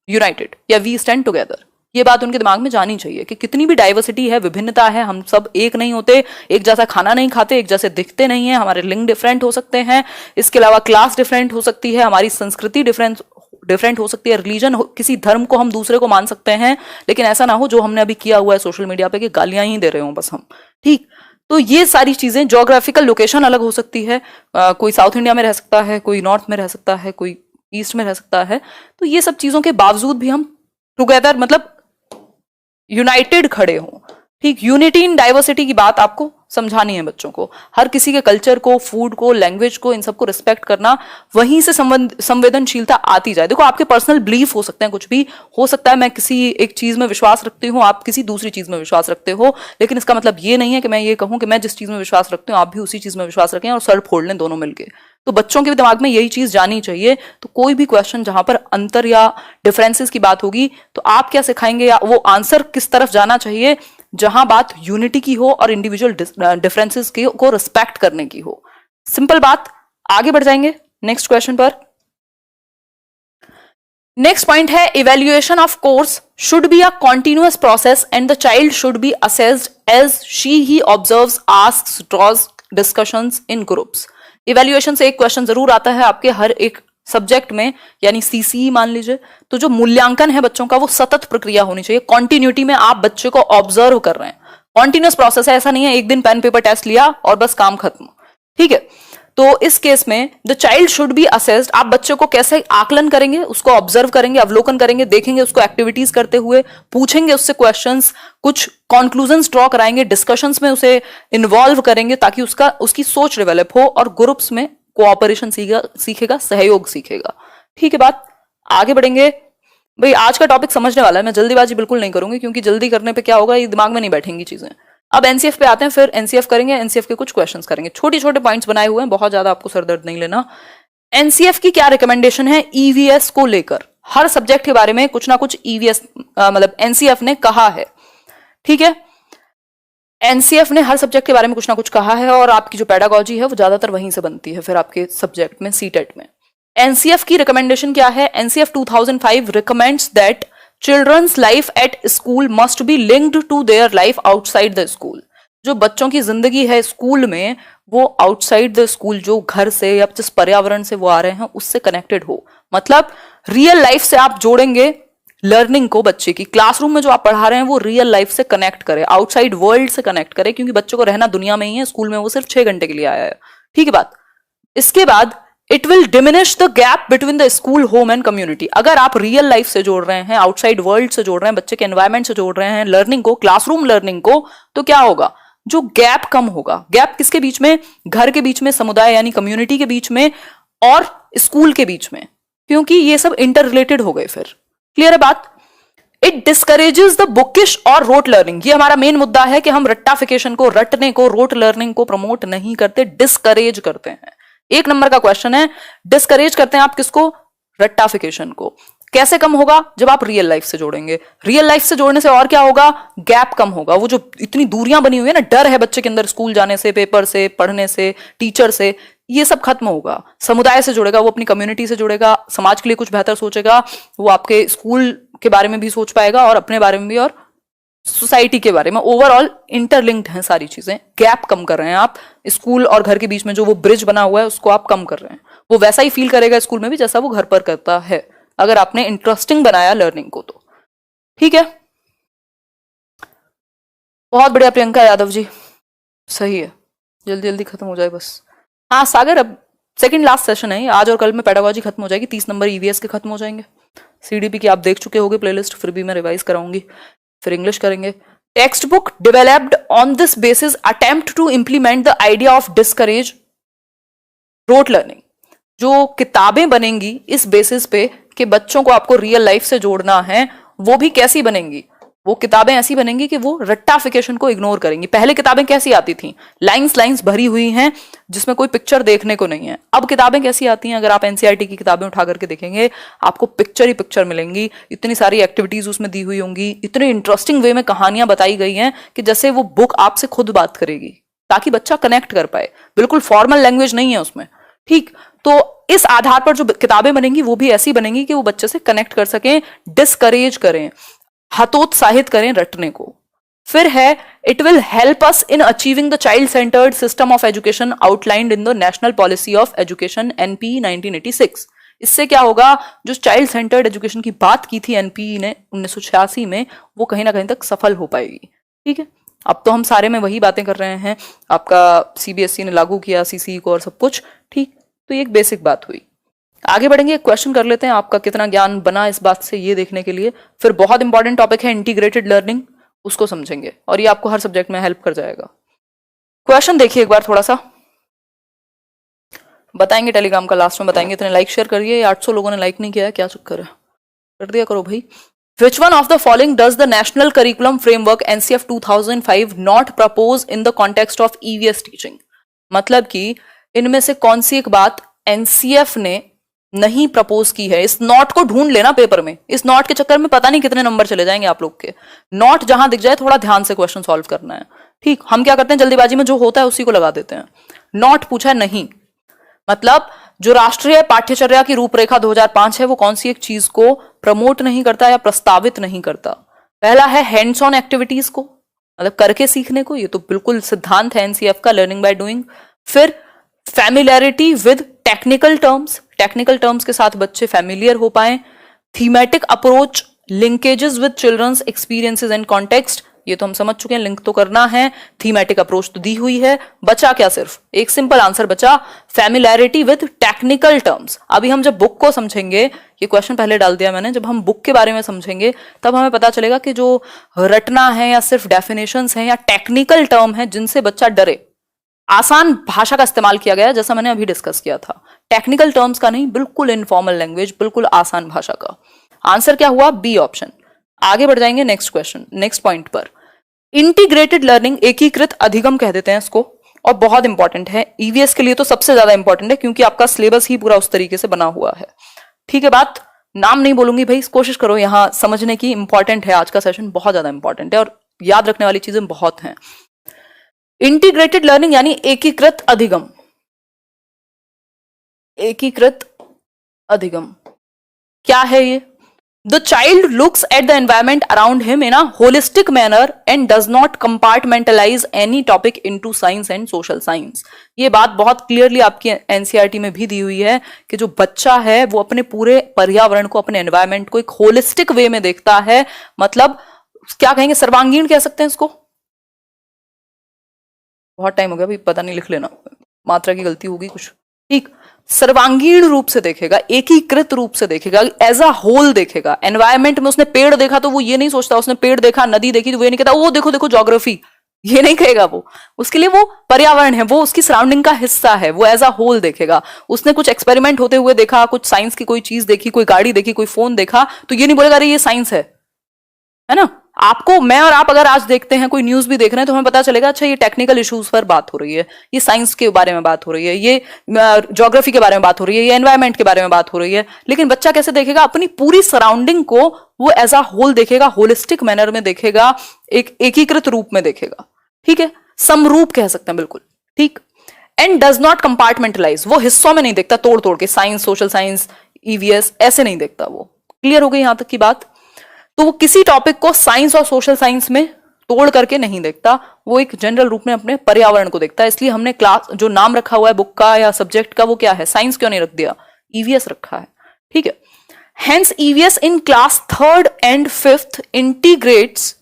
united या वी स्टैंड टुगेदर। ये बात उनके दिमाग में जानी चाहिए कि कितनी भी डाइवर्सिटी है, विभिन्नता है, हम सब एक नहीं होते, एक जैसा खाना नहीं खाते, एक जैसे दिखते नहीं है, हमारे लिंग डिफरेंट हो सकते हैं, इसके अलावा क्लास डिफरेंट हो सकती है, हमारी संस्कृति डिफरेंट हो सकती है, रिलीजन किसी धर्म को हम दूसरे को मान सकते हैं, लेकिन ऐसा ना हो जो हमने अभी किया हुआ है सोशल मीडिया पे कि गालियां ही दे रहे हो बस हम, ठीक। तो ये सारी चीजें, ज्योग्राफिकल लोकेशन अलग हो सकती है, कोई साउथ इंडिया में रह सकता है, कोई नॉर्थ में रह सकता है, कोई ईस्ट में रह सकता है, तो ये सब चीजों के बावजूद भी हम टुगेदर, मतलब यूनाइटेड खड़े हों, ठीक। यूनिटी इन डाइवर्सिटी की बात आपको समझानी है बच्चों को, हर किसी के कल्चर को, फूड को, लैंग्वेज को, इन सबको रिस्पेक्ट करना, वहीं से संवेदनशीलता आती जाए। देखो, आपके पर्सनल बिलीफ हो सकते हैं, कुछ भी हो सकता है, मैं किसी एक चीज में विश्वास रखती हूँ, आप किसी दूसरी चीज में विश्वास रखते हो, लेकिन इसका मतलब ये नहीं है कि मैं ये कहूँ कि मैं जिस चीज में विश्वास रखती हूँ आप भी उसी चीज में विश्वास रखें और सर फोड़ लें दोनों मिलकर। तो बच्चों के दिमाग में यही चीज जानी चाहिए। तो कोई भी क्वेश्चन जहां पर अंतर या डिफरेंसेस की बात होगी, तो आप क्या सिखाएंगे या वो आंसर किस तरफ जाना चाहिए, जहां बात यूनिटी की हो और इंडिविजुअल डिफरेंसेस को रिस्पेक्ट करने की हो। सिंपल बात, आगे बढ़ जाएंगे नेक्स्ट क्वेश्चन पर। नेक्स्ट पॉइंट है evaluation of course should be a continuous process and the child should be assessed as she he observes, asks, draws discussions in groups. Evaluation से एक क्वेश्चन जरूर आता है आपके हर एक सब्जेक्ट में, यानी सीसी मान लीजिए। तो जो मूल्यांकन है बच्चों का, वो सतत प्रक्रिया होनी चाहिए, कॉन्टिन्यूटी में आप बच्चे को ऑब्जर्व कर रहे हैं, कॉन्टिन्यूअस प्रोसेस है, ऐसा नहीं है एक दिन पेन पेपर टेस्ट लिया और बस काम खत्म, ठीक है। तो इस केस में the child should be assessed, आप बच्चे को कैसे आकलन करेंगे, उसको ऑब्जर्व करेंगे, अवलोकन करेंगे, देखेंगे उसको एक्टिविटीज करते हुए, पूछेंगे उससे क्वेश्चंस, कुछ कंक्लूजन्स ड्रॉ कराएंगे, डिस्कशंस में उसे इन्वॉल्व करेंगे ताकि उसकी सोच डेवलप हो और ग्रुप्स में कोऑपरेशन सीखेगा, सहयोग सीखेगा, ठीक है। बात आगे बढ़ेंगे भाई, आज का टॉपिक समझने वाला है, मैं जल्दीबाजी बिल्कुल नहीं करूंगी, क्योंकि जल्दी करने पे क्या होगा, ये दिमाग में नहीं बैठेंगी चीजें। अब एनसीएफ पे आते हैं, फिर एनसीएफ करेंगे, एनसीएफ के कुछ क्वेश्चंस करेंगे, छोटे छोटे पॉइंट्स बनाए हुए हैं, बहुत ज्यादा आपको सरदर्द नहीं लेना। एनसीएफ की क्या रिकमेंडेशन है ईवीएस को लेकर, हर सब्जेक्ट के बारे में कुछ ना कुछ ईवीएस मतलब एनसीएफ ने कहा है, ठीक है। एनसीएफ ने हर सब्जेक्ट के बारे में कुछ ना कुछ कहा है, और आपकी जो पेडागोजी है वो ज्यादातर वहीं से बनती है फिर आपके सब्जेक्ट में, सीटेट में। एनसीएफ की रिकमेंडेशन क्या है, NCF 2005 recommends that children's life at school must be linked to their life outside the school. जो बच्चों की जिंदगी है स्कूल में, वो आउटसाइड द स्कूल, जो घर से या जिस पर्यावरण से वो आ रहे हैं उससे कनेक्टेड हो, मतलब रियल लाइफ से आप जोड़ेंगे लर्निंग को। बच्चे की क्लासरूम में जो आप पढ़ा रहे हैं वो रियल लाइफ से कनेक्ट करे, आउटसाइड वर्ल्ड से कनेक्ट करे, क्योंकि बच्चों को रहना दुनिया में ही है, स्कूल में वो सिर्फ 6 घंटे के लिए आया है, ठीक है बात। इसके बाद it will diminish the gap between the school, home and community. अगर आप रियल लाइफ से जोड़ रहे हैं, आउटसाइड वर्ल्ड से जोड़ रहे हैं, बच्चे के एनवायरमेंट से जोड़ रहे हैं लर्निंग को, क्लासरूम लर्निंग को, तो क्या होगा, जो गैप कम होगा। गैप किसके बीच में, घर के बीच में, समुदाय यानी कम्युनिटी के बीच में और स्कूल के बीच में, क्योंकि ये सब इंटर रिलेटेड हो गए। फिर क्लियर है बात। इट डिस्करेजेस द बुकिश और रोट लर्निंग। ये हमारा मेन मुद्दा है कि हम रट्टाफिकेशन को, रटने को, रोट लर्निंग को प्रमोट नहीं करते, डिस्करेज करते हैं। 1 नंबर का क्वेश्चन है, डिस्करेज करते हैं आप किसको, रट्टाफिकेशन को। कैसे कम होगा, जब आप रियल लाइफ से जोड़ेंगे। रियल लाइफ से जोड़ने से और क्या होगा, गैप कम होगा। वो जो इतनी दूरियां बनी हुई है ना, डर है बच्चे के अंदर स्कूल जाने से, पेपर से, पढ़ने से, टीचर से, ये सब खत्म होगा। समुदाय से जुड़ेगा, वो अपनी कम्युनिटी से जुड़ेगा, समाज के लिए कुछ बेहतर सोचेगा, वो आपके स्कूल के बारे में भी सोच पाएगा और अपने बारे में भी, और सोसाइटी के बारे में, ओवरऑल इंटरलिंक्ड हैं सारी चीजें। गैप कम कर रहे हैं आप, स्कूल और घर के बीच में जो वो ब्रिज बना हुआ है उसको आप कम कर रहे हैं। वो वैसा ही फील करेगा स्कूल में भी जैसा वो घर पर करता है, अगर आपने इंटरेस्टिंग बनाया लर्निंग को तो। ठीक है, बहुत बढ़िया प्रियंका यादव जी, सही है, जल्दी जल्दी खत्म हो जाए बस। हाँ सागर, अब सेकंड लास्ट सेशन है, आज और कल में पेडागोजी खत्म हो जाएगी, 30 नंबर ईवीएस के खत्म हो जाएंगे। सीडीपी की आप देख चुके होंगे प्लेलिस्ट, फिर भी मैं रिवाइज कराऊंगी, फिर इंग्लिश करेंगे। Text book developed on this basis attempt to implement the idea of discourage rote learning. जो किताबें बनेंगी इस बेसिस पे कि बच्चों को आपको रियल लाइफ से जोड़ना है, वो भी कैसी बनेंगी? वो किताबें ऐसी बनेंगी कि वो रट्टाफिकेशन को इग्नोर करेंगी। पहले किताबें कैसी आती थी? लाइंस लाइंस भरी हुई हैं जिसमें कोई पिक्चर देखने को नहीं है। अब किताबें कैसी आती हैं? अगर आप एनसीईआरटी की किताबें उठा करके देखेंगे, आपको पिक्चर ही पिक्चर मिलेंगी, इतनी सारी एक्टिविटीज उसमें दी हुई होंगी, इतने इंटरेस्टिंग वे में कहानियां बताई गई हैं कि जैसे वो बुक आपसे खुद बात करेगी, ताकि बच्चा कनेक्ट कर पाए। बिल्कुल फॉर्मल लैंग्वेज नहीं है उसमें। ठीक, तो इस आधार पर जो किताबें बनेंगी वो भी ऐसी बनेंगी कि वो बच्चे से कनेक्ट कर सकें, डिस्करेज करें, हतोत्साहित करें रटने को। फिर है, it will help us in achieving the child centred system of education outlined in the national policy of education NP 1986। इससे क्या होगा, जो चाइल्ड सेंटर्ड एजुकेशन की बात की थी एनपी ने 1986 में, वो कहीं ना कहीं तक सफल हो पाएगी। ठीक है, अब तो हम सारे में वही बातें कर रहे हैं, आपका सीबीएसई ने लागू किया सीसी को और सब कुछ। ठीक, तो ये एक बेसिक बात हुई। आगे बढ़ेंगे, एक क्वेश्चन कर लेते हैं, आपका कितना ज्ञान बना इस बात से ये देखने के लिए। फिर बहुत इंपॉर्टेंट टॉपिक है इंटीग्रेटेड लर्निंग, उसको समझेंगे और ये आपको हर सब्जेक्ट में हेल्प कर जाएगा। क्वेश्चन देखिए एक बार थोड़ा सा, बताएंगे टेलीग्राम का लास्ट में बताएंगे। इतने लाइक शेयर करिए, 800 लोगों ने लाइक नहीं किया है, क्या चक्कर है, कर दिया करो भाई। Which one of the following does the National Curriculum Framework NCF 2005 not propose in the context of EVS teaching? मतलब कि इनमें से कौन सी एक बात एनसीएफ ने नहीं प्रपोज की है? इस नॉट को ढूंढ लेना पेपर में, इस नॉट के चक्कर में पता नहीं कितने नंबर चले जाएंगे आप लोग के। नॉट जहां दिख जाए थोड़ा ध्यान से क्वेश्चन सॉल्व करना है। ठीक, हम क्या करते हैं, जल्दीबाजी में जो होता है उसी को लगा देते हैं। नॉट पूछा है नहीं, मतलब जो राष्ट्रीय पाठ्यचर्या की रूपरेखा 2005 है वो कौन सी एक चीज को प्रमोट नहीं करता या प्रस्तावित नहीं करता? पहला है हैंड्स ऑन एक्टिविटीज को, मतलब करके सीखने को, ये तो बिल्कुल सिद्धांत है एनसीएफ का, लर्निंग बाय डूइंग। फिर familiarity with technical terms, technical terms के साथ बच्चे फैमिलियर हो पाए। Thematic approach, linkages with children's experiences and context, ये तो हम समझ चुके हैं, लिंक तो करना है। थीमेटिक अप्रोच तो दी हुई है, बचा क्या, सिर्फ एक सिंपल आंसर बचा, फैमिलियरिटी विद टेक्निकल टर्म्स। अभी हम जब बुक को समझेंगे, ये क्वेश्चन पहले डाल दिया मैंने, जब हम बुक के बारे में समझेंगे तब हमें पता चलेगा कि जो रटना है या सिर्फ डेफिनेशंस हैं या टेक्निकल टर्म है जिनसे बच्चा डरे, आसान भाषा का इस्तेमाल किया गया जैसा मैंने अभी डिस्कस किया था, टेक्निकल टर्म्स का नहीं, बिल्कुल इनफॉर्मल लैंग्वेज, बिल्कुल आसान भाषा का। आंसर क्या हुआ, बी ऑप्शन। आगे बढ़ जाएंगे नेक्स्ट क्वेश्चन, नेक्स्ट पॉइंट पर। इंटीग्रेटेड लर्निंग, एकीकृत अधिगम कह देते हैं इसको, और बहुत इंपॉर्टेंट है ईवीएस के लिए, तो सबसे ज्यादा इंपॉर्टेंट है क्योंकि आपका सिलेबस ही पूरा उस तरीके से बना हुआ है। ठीक है, बात नाम नहीं बोलूंगी भाई, कोशिश करो यहां समझने की, इंपॉर्टेंट है आज का सेशन, बहुत ज्यादा इंपॉर्टेंट है और याद रखने वाली चीजें बहुत हैं। इंटीग्रेटेड लर्निंग यानी एकीकृत अधिगम, एकीकृत अधिगम क्या है ये? The child looks at the environment around him in a holistic manner and does not compartmentalize any topic into science and social science. ये बात बहुत क्लियरली आपकी एनसीईआरटी में भी दी हुई है कि जो बच्चा है वो अपने पूरे पर्यावरण को, अपने एनवायरमेंट को एक होलिस्टिक वे में देखता है, मतलब क्या कहेंगे, सर्वांगीण कह सकते हैं इसको। बहुत टाइम हो गया भाई, पता नहीं, लिख लेना, मात्रा की गलती होगी कुछ। ठीक, सर्वांगीण रूप से देखेगा, एकीकृत रूप से देखेगा, एज अ होल देखेगा। एनवायरमेंट में उसने पेड़ देखा तो वो ये नहीं सोचता, उसने पेड़ देखा, नदी देखी तो वो ये नहीं कहता वो देखो देखो ज्योग्राफी, ये नहीं कहेगा वो। उसके लिए वो पर्यावरण है, वो उसकी सराउंडिंग का हिस्सा है, वो एज अ होल देखेगा। उसने कुछ एक्सपेरिमेंट होते हुए देखा, कुछ साइंस की कोई चीज देखी, कोई गाड़ी देखी, कोई फोन देखा, तो ये नहीं बोलेगा अरे ये साइंस है ना। आपको, मैं और आप अगर आज देखते हैं, कोई न्यूज भी देख रहे हैं, तो हमें पता चलेगा अच्छा ये टेक्निकल इश्यूज पर बात हो रही है, ये साइंस के बारे में बात हो रही है, ये ज्योग्राफी के बारे में बात हो रही है, ये एनवायरमेंट के बारे में बात हो रही है। लेकिन बच्चा कैसे देखेगा, अपनी पूरी सराउंडिंग को वो एज अ होल देखेगा, होलिस्टिक मैनर में देखेगा, एक एकीकृत रूप में देखेगा। ठीक है, समरूप कह सकते हैं बिल्कुल। ठीक, एंड डज नॉट कंपार्टमेंटलाइज, वो हिस्सों में नहीं देखता तोड़ तोड़ के, साइंस, सोशल साइंस, ईवीएस ऐसे नहीं देखता वो। क्लियर हो गई यहां तक की बात? तो वो किसी टॉपिक को साइंस और सोशल साइंस में तोड़ करके नहीं देखता, वो एक जनरल रूप में अपने पर्यावरण को देखता है। इसलिए हमने क्लास जो नाम रखा हुआ है बुक का या सब्जेक्ट का वो क्या है, साइंस क्यों नहीं रख दिया, ईवीएस रखा है। ठीक है, hence EVS in class 3rd and 5th integrates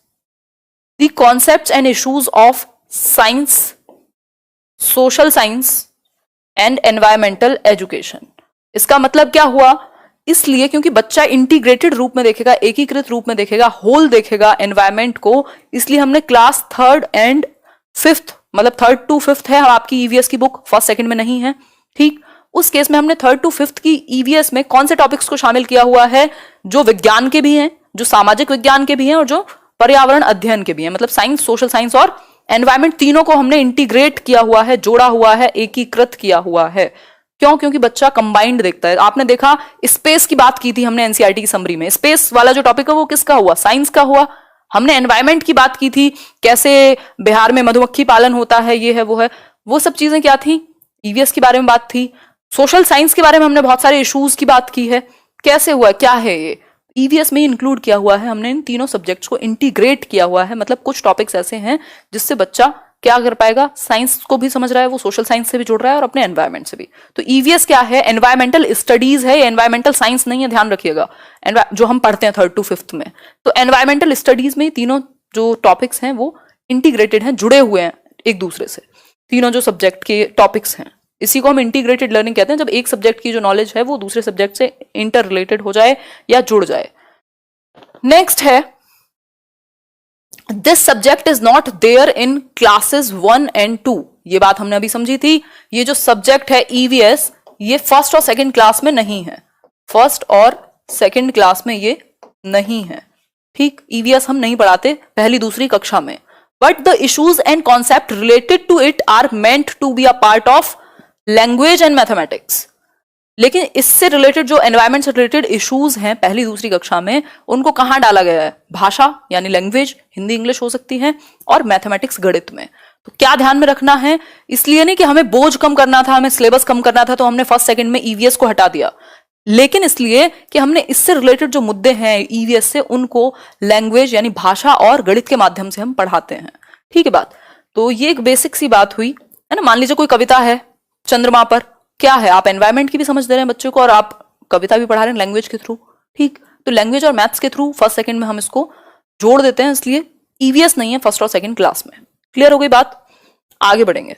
the concepts and issues of science, social science and environmental education. इसका मतलब क्या हुआ, इसलिए क्योंकि बच्चा इंटीग्रेटेड रूप में देखेगा, एकीकृत रूप में देखेगा, होल देखेगा एनवायरमेंट को, इसलिए हमने क्लास 3rd and 5th मतलब 3rd to 5th है आपकी ईवीएस की बुक, 1st 2nd में नहीं है। ठीक, उस केस में हमने 3rd to 5th की ईवीएस में कौन से टॉपिक्स को शामिल किया हुआ है, जो विज्ञान के भी हैं, जो सामाजिक विज्ञान के भी हैं और जो पर्यावरण अध्ययन के भी हैं, मतलब साइंस, सोशल साइंस और एनवायरमेंट, तीनों को हमने इंटीग्रेट किया हुआ है, जोड़ा हुआ है, एकीकृत किया हुआ है। क्यों? क्योंकि बच्चा कंबाइंड देखता है। आपने देखा स्पेस की बात की थी हमने एनसीईआरटी की समरी में, स्पेस वाला जो टॉपिक है वो किसका हुआ, साइंस का हुआ। हमने एनवायरमेंट की बात की थी, कैसे बिहार में मधुमक्खी पालन होता है, ये है वो है, वो सब चीजें क्या थी, ईवीएस के बारे में बात थी। सोशल साइंस के बारे में हमने बहुत सारे इश्यूज की बात की है, कैसे हुआ, क्या है, ये ईवीएस में इंक्लूड किया हुआ है। हमने इन तीनों सब्जेक्ट्स को इंटीग्रेट किया हुआ है, मतलब कुछ टॉपिक्स ऐसे हैं जिससे बच्चा क्या कर पाएगा, साइंस को भी समझ रहा है, वो सोशल साइंस से भी जुड़ रहा है और अपने एनवायरमेंट से भी। तो ईवीएस क्या है, एनवायरमेंटल स्टडीज है, एनवायरमेंटल साइंस नहीं है, ध्यान रखिएगा, जो हम पढ़ते हैं 3rd to 5th में। तो एनवायरमेंटल स्टडीज में तीनों जो टॉपिक्स हैं वो इंटीग्रेटेड हैं, जुड़े हुए हैं एक दूसरे से, तीनों जो सब्जेक्ट के टॉपिक्स हैं। इसी को हम इंटीग्रेटेड लर्निंग कहते हैं, जब एक सब्जेक्ट की जो नॉलेज है वो दूसरे सब्जेक्ट से इंटर रिलेटेड हो जाए या जुड़ जाए। नेक्स्ट है, this subject is not there in classes 1 and 2। ये बात हमने अभी समझी थी। ये जो सब्जेक्ट है ईवीएस, ये 1st और 2nd क्लास में नहीं है, 1st और 2nd क्लास में ये नहीं है। ठीक, ईवीएस हम नहीं पढ़ाते 1ली 2री कक्षा में, but the issues and concept related to it are meant to be a part of language and mathematics. लेकिन इससे रिलेटेड जो एनवायरमेंट से रिलेटेड इश्यूज हैं 1ली 2री कक्षा में, उनको कहां डाला गया है, भाषा यानी लैंग्वेज, हिंदी इंग्लिश हो सकती है, और मैथमेटिक्स गणित में। तो क्या ध्यान में रखना है, इसलिए नहीं कि हमें बोझ कम करना था, हमें सिलेबस कम करना था तो हमने 1st 2nd में ईवीएस को हटा दिया, लेकिन इसलिए कि हमने इससे रिलेटेड जो मुद्दे हैं ईवीएस से, उनको लैंग्वेज यानी भाषा और गणित के माध्यम से हम पढ़ाते हैं। ठीक है बात, तो ये एक बेसिक सी बात हुई है ना। मान लीजिए कोई कविता है चंद्रमा पर, क्या है, आप एनवायरमेंट की भी समझ दे रहे हैं बच्चों को और आप कविता भी पढ़ा रहे हैं लैंग्वेज के थ्रू। ठीक, तो लैंग्वेज और मैथ्स के थ्रू 1st 2nd में हम इसको जोड़ देते हैं, इसलिए ईवीएस नहीं है 1st और 2nd क्लास में। क्लियर हो गई बात, आगे बढ़ेंगे।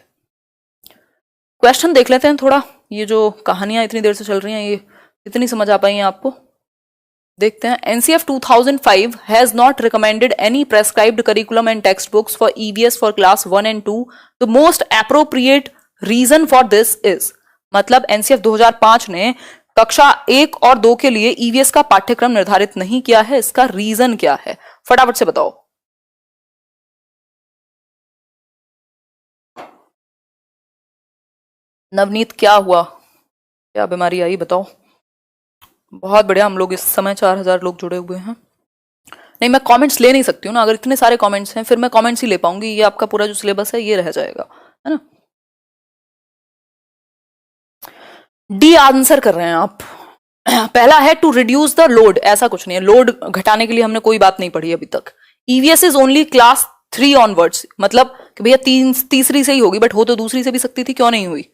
क्वेश्चन देख लेते हैं थोड़ा, ये जो कहानियां इतनी देर से चल रही हैं ये इतनी समझ आ पाई हैं आपको, देखते हैं। NCF 2005 has not recommended any prescribed curriculum and text books for EVS for class 1 and 2। The most appropriate reason for this is, मतलब एनसीएफ 2005 ने कक्षा 1 और 2 के लिए ईवीएस का पाठ्यक्रम निर्धारित नहीं किया है, इसका रीजन क्या है, फटाफट से बताओ। नवनीत क्या हुआ, क्या बीमारी आई, बताओ। बहुत बढ़िया, हम लोग इस समय 4000 लोग जुड़े हुए हैं। नहीं, मैं कमेंट्स ले नहीं सकती हूँ ना, अगर इतने सारे कमेंट्स हैं फिर मैं कमेंट्स ही ले पाऊंगी, ये आपका पूरा जो सिलेबस है ये रह जाएगा, है ना। डी आंसर कर रहे हैं आप। पहला है टू रिड्यूस द लोड, ऐसा कुछ नहीं है, लोड घटाने के लिए हमने कोई बात नहीं पढ़ी अभी तक। EVS is only class 3 onwards, मतलब कि भैया तीसरी से ही होगी, बट हो तो दूसरी से भी सकती थी, क्यों नहीं हुई।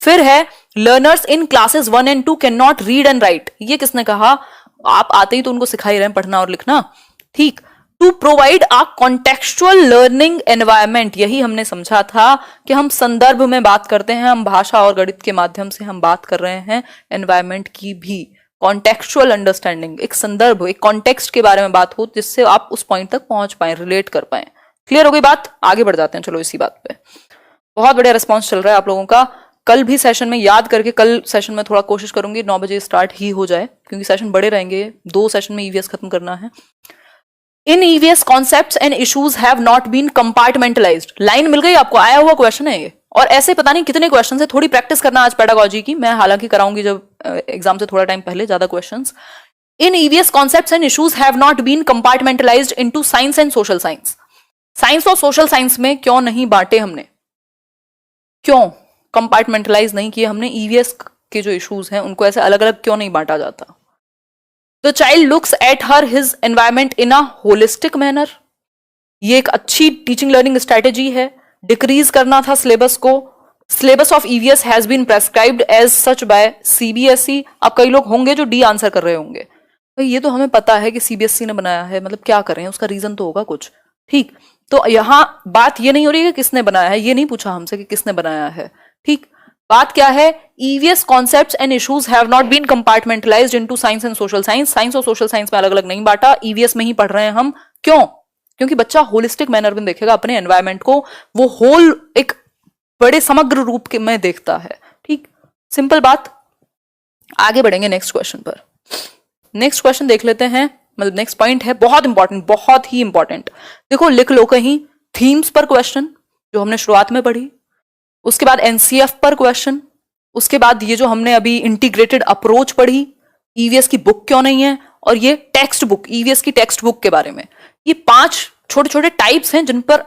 फिर है learners in classes 1 and 2 can not read and right, ये किसने कहा, आप आते ही तो उनको सिखा ही रहे हैं पढ़ना और लिखना। ठीक, to provide a contextual learning environment, यही हमने समझा था कि हम संदर्भ में बात करते हैं, हम भाषा और गणित के माध्यम से हम बात कर रहे हैं एनवायरमेंट की भी। कॉन्टेक्चुअल अंडरस्टैंडिंग, एक संदर्भ, एक कॉन्टेक्स्ट के बारे में बात हो जिससे आप उस पॉइंट तक पहुंच पाए, रिलेट कर पाए। क्लियर हो गई बात, आगे बढ़ जाते हैं चलो इसी बात पे। बहुत बढ़िया रिस्पॉन्स चल रहा है आप लोगों का। कल भी सेशन में याद करके, कल सेशन में थोड़ा कोशिश करूंगी 9 बजे स्टार्ट ही हो जाए, क्योंकि सेशन बड़े रहेंगे, 2 सेशन में ईवीएस खत्म करना है। In EVS concepts and issues have not been compartmentalised, line मिल गई आपको, आया हुआ क्वेश्चन है ये, और ऐसे पता नहीं कितने क्वेश्चन है, थोड़ी प्रैक्टिस करना आज पेडागोजी की, मैं हालांकि कराऊंगी जब एग्जाम से थोड़ा टाइम पहले ज्यादा questions. In EVS concepts and issues have not been compartmentalised into science and social science. Science और सोशल साइंस में क्यों नहीं बांटे हमने, क्यों कंपार्टमेंटलाइज नहीं किए हमने, ईवीएस के जो इश्यूज हैं उनको ऐसे अलग अलग क्यों नहीं बांटा जाता। The the child looks at her his environment in a holistic manner. ये एक अच्छी टीचिंग लर्निंग स्ट्रेटेजी है। डिक्रीज करना था सिलेबस को। Syllabus of EVS has been prescribed as such by CBSE. अब कई लोग होंगे जो डी आंसर कर रहे होंगे, भाई ये तो हमें पता है कि सीबीएसई ने बनाया है, मतलब क्या करें, उसका रीजन तो होगा कुछ। ठीक, तो यहां बात ये नहीं हो रही है कि किसने बनाया है, ये नहीं पूछा हमसे कि किसने बनाया है। ठीक, बात क्या है, EVS concepts and issues have not been compartmentalised into science and social science. Science और सोशल साइंस में अलग अलग नहीं बांटा, ईवीएस में ही पढ़ रहे हैं हम। क्यों? क्योंकि बच्चा होलिस्टिक मैनर में देखेगा अपने एनवायरमेंट को, वो होल एक बड़े समग्र रूप के में देखता है। ठीक, सिंपल बात। आगे बढ़ेंगे नेक्स्ट क्वेश्चन पर। नेक्स्ट क्वेश्चन देख लेते हैं, मतलब नेक्स्ट पॉइंट है बहुत इंपॉर्टेंट, बहुत ही इंपॉर्टेंट। देखो लिख लो कहीं, थीम्स पर क्वेश्चन जो हमने शुरुआत में पढ़ी, उसके बाद एनसीएफ पर क्वेश्चन, उसके बाद ये जो हमने अभी इंटीग्रेटेड अप्रोच पढ़ी, ईवीएस की बुक क्यों नहीं है, और ये टेक्स्ट बुक, ईवीएस की टेक्स्ट बुक के बारे में। ये 5 छोटे छोटे टाइप्स हैं जिन पर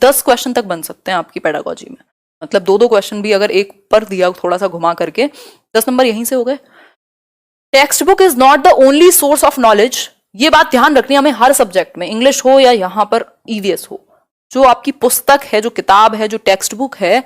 10 क्वेश्चन तक बन सकते हैं आपकी पेडागोजी में। मतलब 2-2 क्वेश्चन भी अगर एक पर दिया थोड़ा सा घुमा करके, 10 नंबर यहीं से हो गए। Text book is not the only source of knowledge. ये बात ध्यान रखनी है हमें हर सब्जेक्ट में, इंग्लिश हो या यहां पर ईवीएस हो। जो आपकी पुस्तक है, जो किताब है, जो टेक्स्ट बुक है,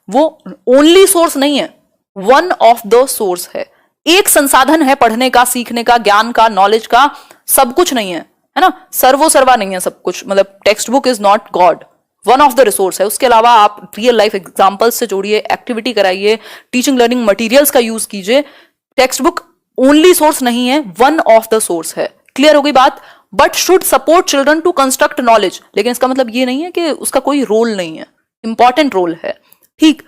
वो ओनली सोर्स नहीं है, वन ऑफ द सोर्स है। एक संसाधन है पढ़ने का, सीखने का, ज्ञान का, नॉलेज का, सब कुछ नहीं है ना, सर्वो सर्वा नहीं है सब कुछ। मतलब text book is not God, one of the resource है। उसके अलावा आप रियल लाइफ एग्जांपल्स से जोड़िए, एक्टिविटी कराइए, टीचिंग लर्निंग मटेरियल्स का यूज कीजिए। टेक्स्ट बुक ओनली सोर्स नहीं है, वन ऑफ द सोर्स है। क्लियर हो गई बात? But should support children to construct knowledge. लेकिन इसका मतलब ये नहीं है कि उसका कोई रोल नहीं है, इंपॉर्टेंट रोल है। ठीक,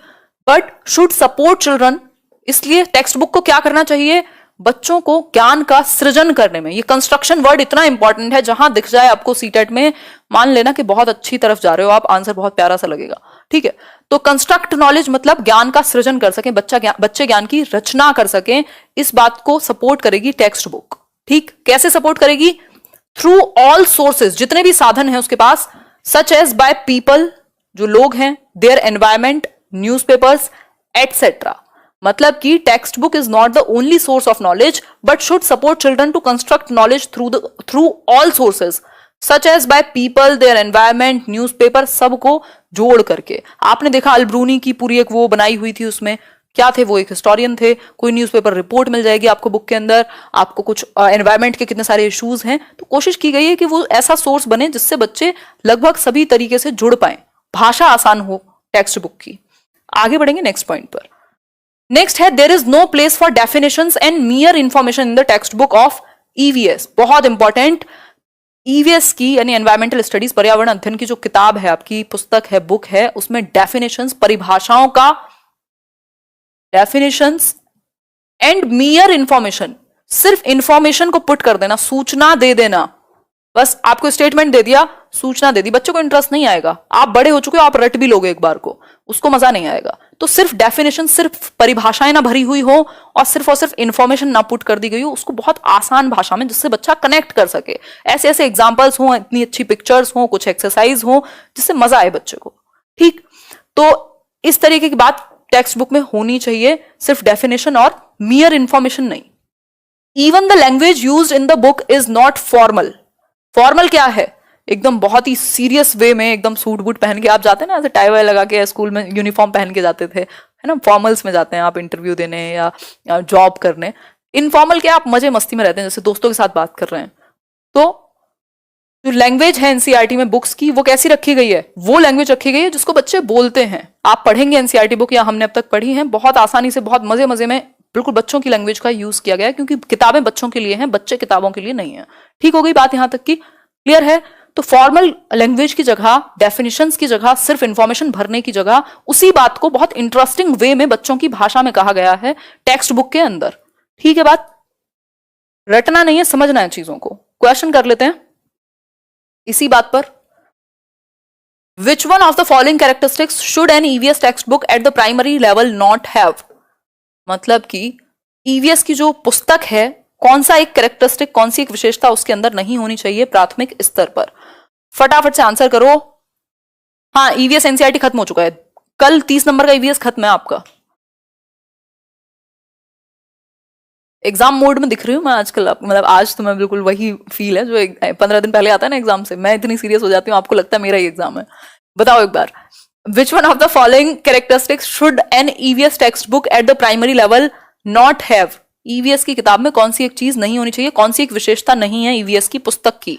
बट शुड सपोर्ट चिल्ड्रन, इसलिए टेक्स्ट बुक को क्या करना चाहिए, बच्चों को ज्ञान का सृजन करने में। ये कंस्ट्रक्शन वर्ड इतना इंपॉर्टेंट है, जहां दिख जाए आपको सीटेट में, मान लेना कि बहुत अच्छी तरफ जा रहे हो आप, आंसर बहुत प्यारा सा लगेगा। ठीक है, तो कंस्ट्रक्ट नॉलेज मतलब ज्ञान का सृजन कर सके, बच्चे ज्ञान की रचना कर सके, इस बात को सपोर्ट करेगी टेक्स्ट बुक। ठीक, कैसे सपोर्ट करेगी? थ्रू ऑल सोर्सेज, जितने भी साधन हैं उसके पास, सच एज बाय पीपल, जो लोग हैं, देयर एनवायरमेंट, न्यूज़पेपर्स एटसेट्रा। मतलब कि text book is not the only source of knowledge but should support children to construct knowledge through all sources such as by people, their environment, newspaper, सबको जोड़ करके। आपने देखा अल्ब्रूनी की पूरी एक वो बनाई हुई थी, उसमें क्या थे, वो एक हिस्टोरियन थे। कोई न्यूज़पेपर रिपोर्ट मिल जाएगी आपको बुक के अंदर, आपको कुछ एनवायरमेंट के कितने सारे इश्यूज हैं, तो कोशिश की गई है कि वो ऐसा सोर्स बने जिससे बच्चे लगभग सभी तरीके से जुड़ पाए, भाषा आसान हो टेक्स्ट बुक की। आगे बढ़ेंगे नेक्स्ट पॉइंट पर। नेक्स्ट है, there is no place for definitions and mere information in the text book of EVS. बहुत इंपॉर्टेंट, ईवीएस की यानी एनवायरमेंटल स्टडीज, पर्यावरण अध्ययन की जो किताब है, आपकी पुस्तक है, बुक है, उसमें डेफिनेशंस, परिभाषाओं का, डेफिनेशंस एंड मियर इंफॉर्मेशन, सिर्फ इंफॉर्मेशन को पुट कर देना, सूचना दे देना। बस आपको स्टेटमेंट दे दिया, सूचना दे दी, बच्चों को इंटरेस्ट नहीं आएगा। आप बड़े हो चुके हो, आप रट भी लोगे एक बार को, उसको मजा नहीं आएगा। तो सिर्फ डेफिनेशन, सिर्फ परिभाषाएं ना भरी हुई हो और सिर्फ इंफॉर्मेशन ना पुट कर दी गई हो, उसको बहुत आसान भाषा में जिससे बच्चा कनेक्ट कर सके, ऐसे ऐसे एग्जाम्पल्स हो, इतनी अच्छी पिक्चर्स हो, कुछ एक्सरसाइज हो जिससे मजा आए बच्चे को। ठीक, तो इस तरीके की बात टेक्स्ट बुक में होनी चाहिए, सिर्फ डेफिनेशन और मियर इंफॉर्मेशन नहीं। Even the language used in the book is not formal. Formal क्या है? एकदम बहुत ही सीरियस वे में, एकदम सूट बूट पहन के आप जाते हैं ना, ऐसे टाई वाई लगा के स्कूल में यूनिफॉर्म पहन के जाते थे, है ना, फॉर्मल्स में जाते हैं आप इंटरव्यू देने या जॉब करने। इनफॉर्मल क्या, आप मजे मस्ती में रहते हैं, जैसे दोस्तों के साथ बात कर रहे हैं। तो जो लैंग्वेज है एनसीईआरटी में बुक्स की, वो कैसी रखी गई है? वो लैंग्वेज रखी गई है जिसको बच्चे बोलते हैं। आप पढ़ेंगे एनसीईआरटी बुक, या हमने अब तक पढ़ी है, बहुत आसानी से, बहुत मजे मजे में, बिल्कुल बच्चों की लैंग्वेज का यूज किया गया है, क्योंकि किताबें बच्चों के लिए हैं, बच्चे किताबों के लिए नहीं है। ठीक हो गई बात यहां तक की? क्लियर है? तो फॉर्मल लैंग्वेज की जगह, डेफिनेशंस की जगह, सिर्फ इंफॉर्मेशन भरने की जगह, उसी बात को बहुत इंटरेस्टिंग वे में बच्चों की भाषा में कहा गया है टेक्स्ट बुक के अंदर। ठीक है बात? रटना नहीं है, समझना है चीजों को। क्वेश्चन कर लेते हैं इसी बात पर। विच one of the following characteristics should an EVS text book at the primary level not have? मतलब कि ईवीएस की जो पुस्तक है, कौन सा एक कैरेक्टरिस्टिक, कौन सी एक विशेषता उसके अंदर नहीं होनी चाहिए प्राथमिक स्तर पर? फटाफट से आंसर करो। हाँ, ईवीएस एनसीईआरटी खत्म हो चुका है, कल 30 नंबर का ईवीएस खत्म है आपका। एग्जाम मोड में दिख रही हूँ मैं आजकल, मतलब आज तो मैं बिल्कुल वही फील है जो 15 दिन पहले आता है ना एग्जाम से, मैं इतनी सीरियस हो जाती हूँ, आपको लगता है मेरा ही एग्जाम है। बताओ एक बार, which one of the following characteristics should an EVS text book at the primary level not have? EVS की किताब में कौन सी एक चीज नहीं होनी चाहिए, कौन सी एक विशेषता नहीं है ईवीएस की पुस्तक की?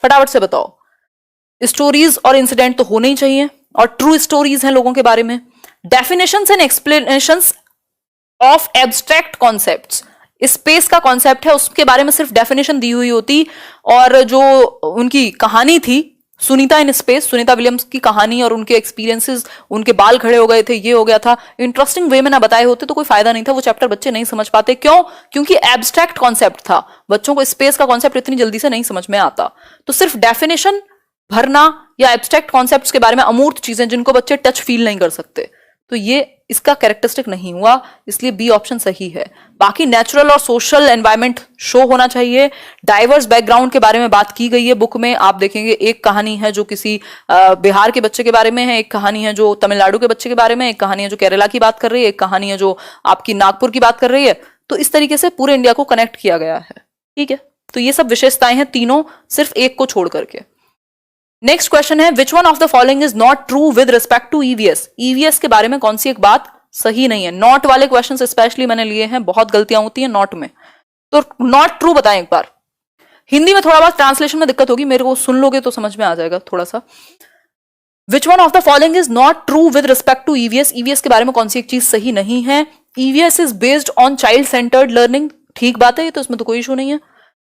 फटाफट से बताओ। स्टोरीज और इंसिडेंट तो होने ही चाहिए, और ट्रू स्टोरीज हैं लोगों के बारे में। Definitions and explanations of abstract concepts, space का कॉन्सेप्ट है उसके बारे में सिर्फ डेफिनेशन दी हुई होती, और जो उनकी कहानी थी Sunita in space, Sunita Williams की कहानी और उनके एक्सपीरियंसेस, उनके बाल खड़े हो गए थे, ये हो गया था, इंटरेस्टिंग वे में ना बताए होते तो कोई फायदा नहीं था, वो चैप्टर बच्चे नहीं समझ पाते। क्यों? क्योंकि एब्स्ट्रैक्ट कॉन्सेप्ट था, बच्चों को स्पेस का कॉन्सेप्ट इतनी जल्दी से नहीं समझ में आता। तो सिर्फ डेफिनेशन भरना या एब्स्ट्रैक्ट कॉन्सेप्ट्स के बारे में अमूर्त चीजें जिनको बच्चे टच फील नहीं कर सकते, तो ये इसका कैरेक्टरिस्टिक नहीं हुआ, इसलिए बी ऑप्शन सही है। बाकी नेचुरल और सोशल एनवायरनमेंट शो होना चाहिए। डाइवर्स बैकग्राउंड के बारे में बात की गई है बुक में, आप देखेंगे एक कहानी है जो किसी बिहार के बच्चे के बारे में है, एक कहानी है जो तमिलनाडु के बच्चे के बारे में, एक कहानी है जो केरला की बात कर रही है, एक कहानी है जो आपकी नागपुर की बात कर रही है। तो इस तरीके से पूरे इंडिया को कनेक्ट किया गया है। ठीक है, तो ये सब विशेषताएं हैं तीनों, सिर्फ एक को छोड़ करके। नेक्स्ट क्वेश्चन है, which one of the following is not true with respect to EVS? EVS के बारे में कौन सी एक बात सही नहीं है? नॉट वाले क्वेश्चन स्पेशली मैंने लिए हैं, बहुत गलतियां होती हैं नॉट में, तो नॉट ट्रू बताएं एक बार। हिंदी में थोड़ा बहुत ट्रांसलेशन में दिक्कत होगी, मेरे को सुन लोगे तो समझ में आ जाएगा थोड़ा सा। Which one of the following is not true with respect to EVS? EVS के बारे में कौन सी एक चीज सही नहीं है? EVS is based on child centred learning, ठीक बात है, ये तो इसमें तो कोई इशू नहीं है।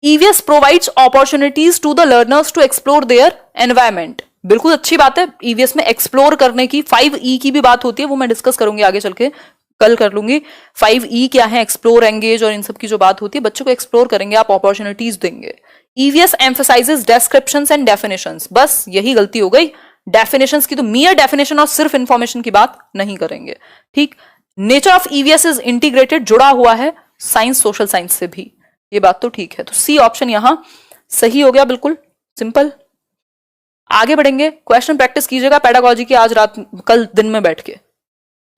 EVS provides opportunities to the learners to explore their environment, बिल्कुल अच्छी बात है। EVS में एक्सप्लोर करने की 5E की भी बात होती है, वो मैं डिस्कस करूंगी आगे चल के, कल कर लूंगी। 5E क्या है, एक्सप्लोर, एंगेज और इन सब की जो बात होती है, बच्चों को एक्सप्लोर करेंगे आप, अपॉर्चुनिटीज देंगे। EVS emphasizes descriptions and definitions, बस यही गलती हो गई। डेफिनेशंस की तो मियर डेफिनेशन और सिर्फ इंफॉर्मेशन की बात नहीं करेंगे। ठीक, nature of EVS is integrated, जुड़ा हुआ है साइंस सोशल साइंस से भी, ये बात तो ठीक है। तो सी ऑप्शन यहां सही हो गया, बिल्कुल सिंपल। आगे बढ़ेंगे, क्वेश्चन प्रैक्टिस कीजिएगा पेडागोजी की आज रात, कल दिन में बैठ के।